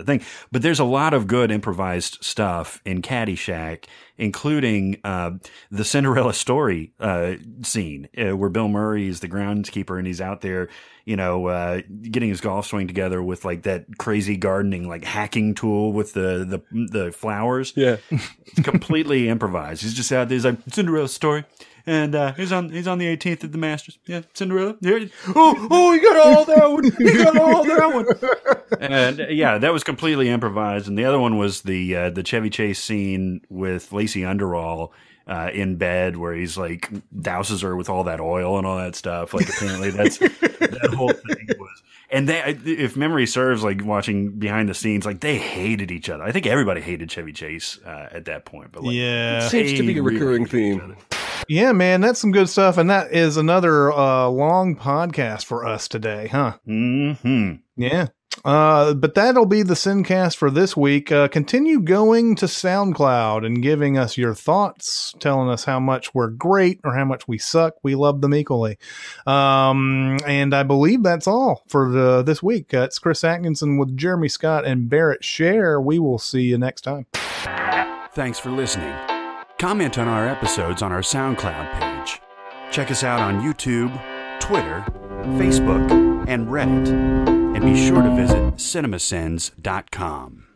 thing. But there's a lot of good improvised stuff in Caddyshack, including the Cinderella story scene where Bill Murray is the groundskeeper and he's out there, getting his golf swing together with like that crazy gardening, like hacking tool with the flowers. Yeah, it's completely improvised. He's just out there. He's like, Cinderella story. And he's on the 18th at the Masters. Yeah, Cinderella. Yeah. Oh, you got all that one. You got all that one. And yeah, that was completely improvised. And the other one was the Chevy Chase scene with Lacey Underall in bed, where he's like douses her with all that oil and all that stuff. Like apparently that whole thing was. And they, if memory serves, like watching behind the scenes, like they hated each other. I think everybody hated Chevy Chase at that point. But like, it seems to be a recurring theme. Yeah, man, that's some good stuff. And that is another long podcast for us today, huh? Mm-hmm. Yeah. But that'll be the SinCast for this week. Continue going to SoundCloud and giving us your thoughts, telling us how much we're great or how much we suck. We love them equally. And I believe that's all for this week. It's Chris Atkinson with Jeremy Scott and Barrett Share. We will see you next time. Thanks for listening. Comment on our episodes on our SoundCloud page. Check us out on YouTube, Twitter, Facebook, and Reddit. And be sure to visit CinemaSins.com.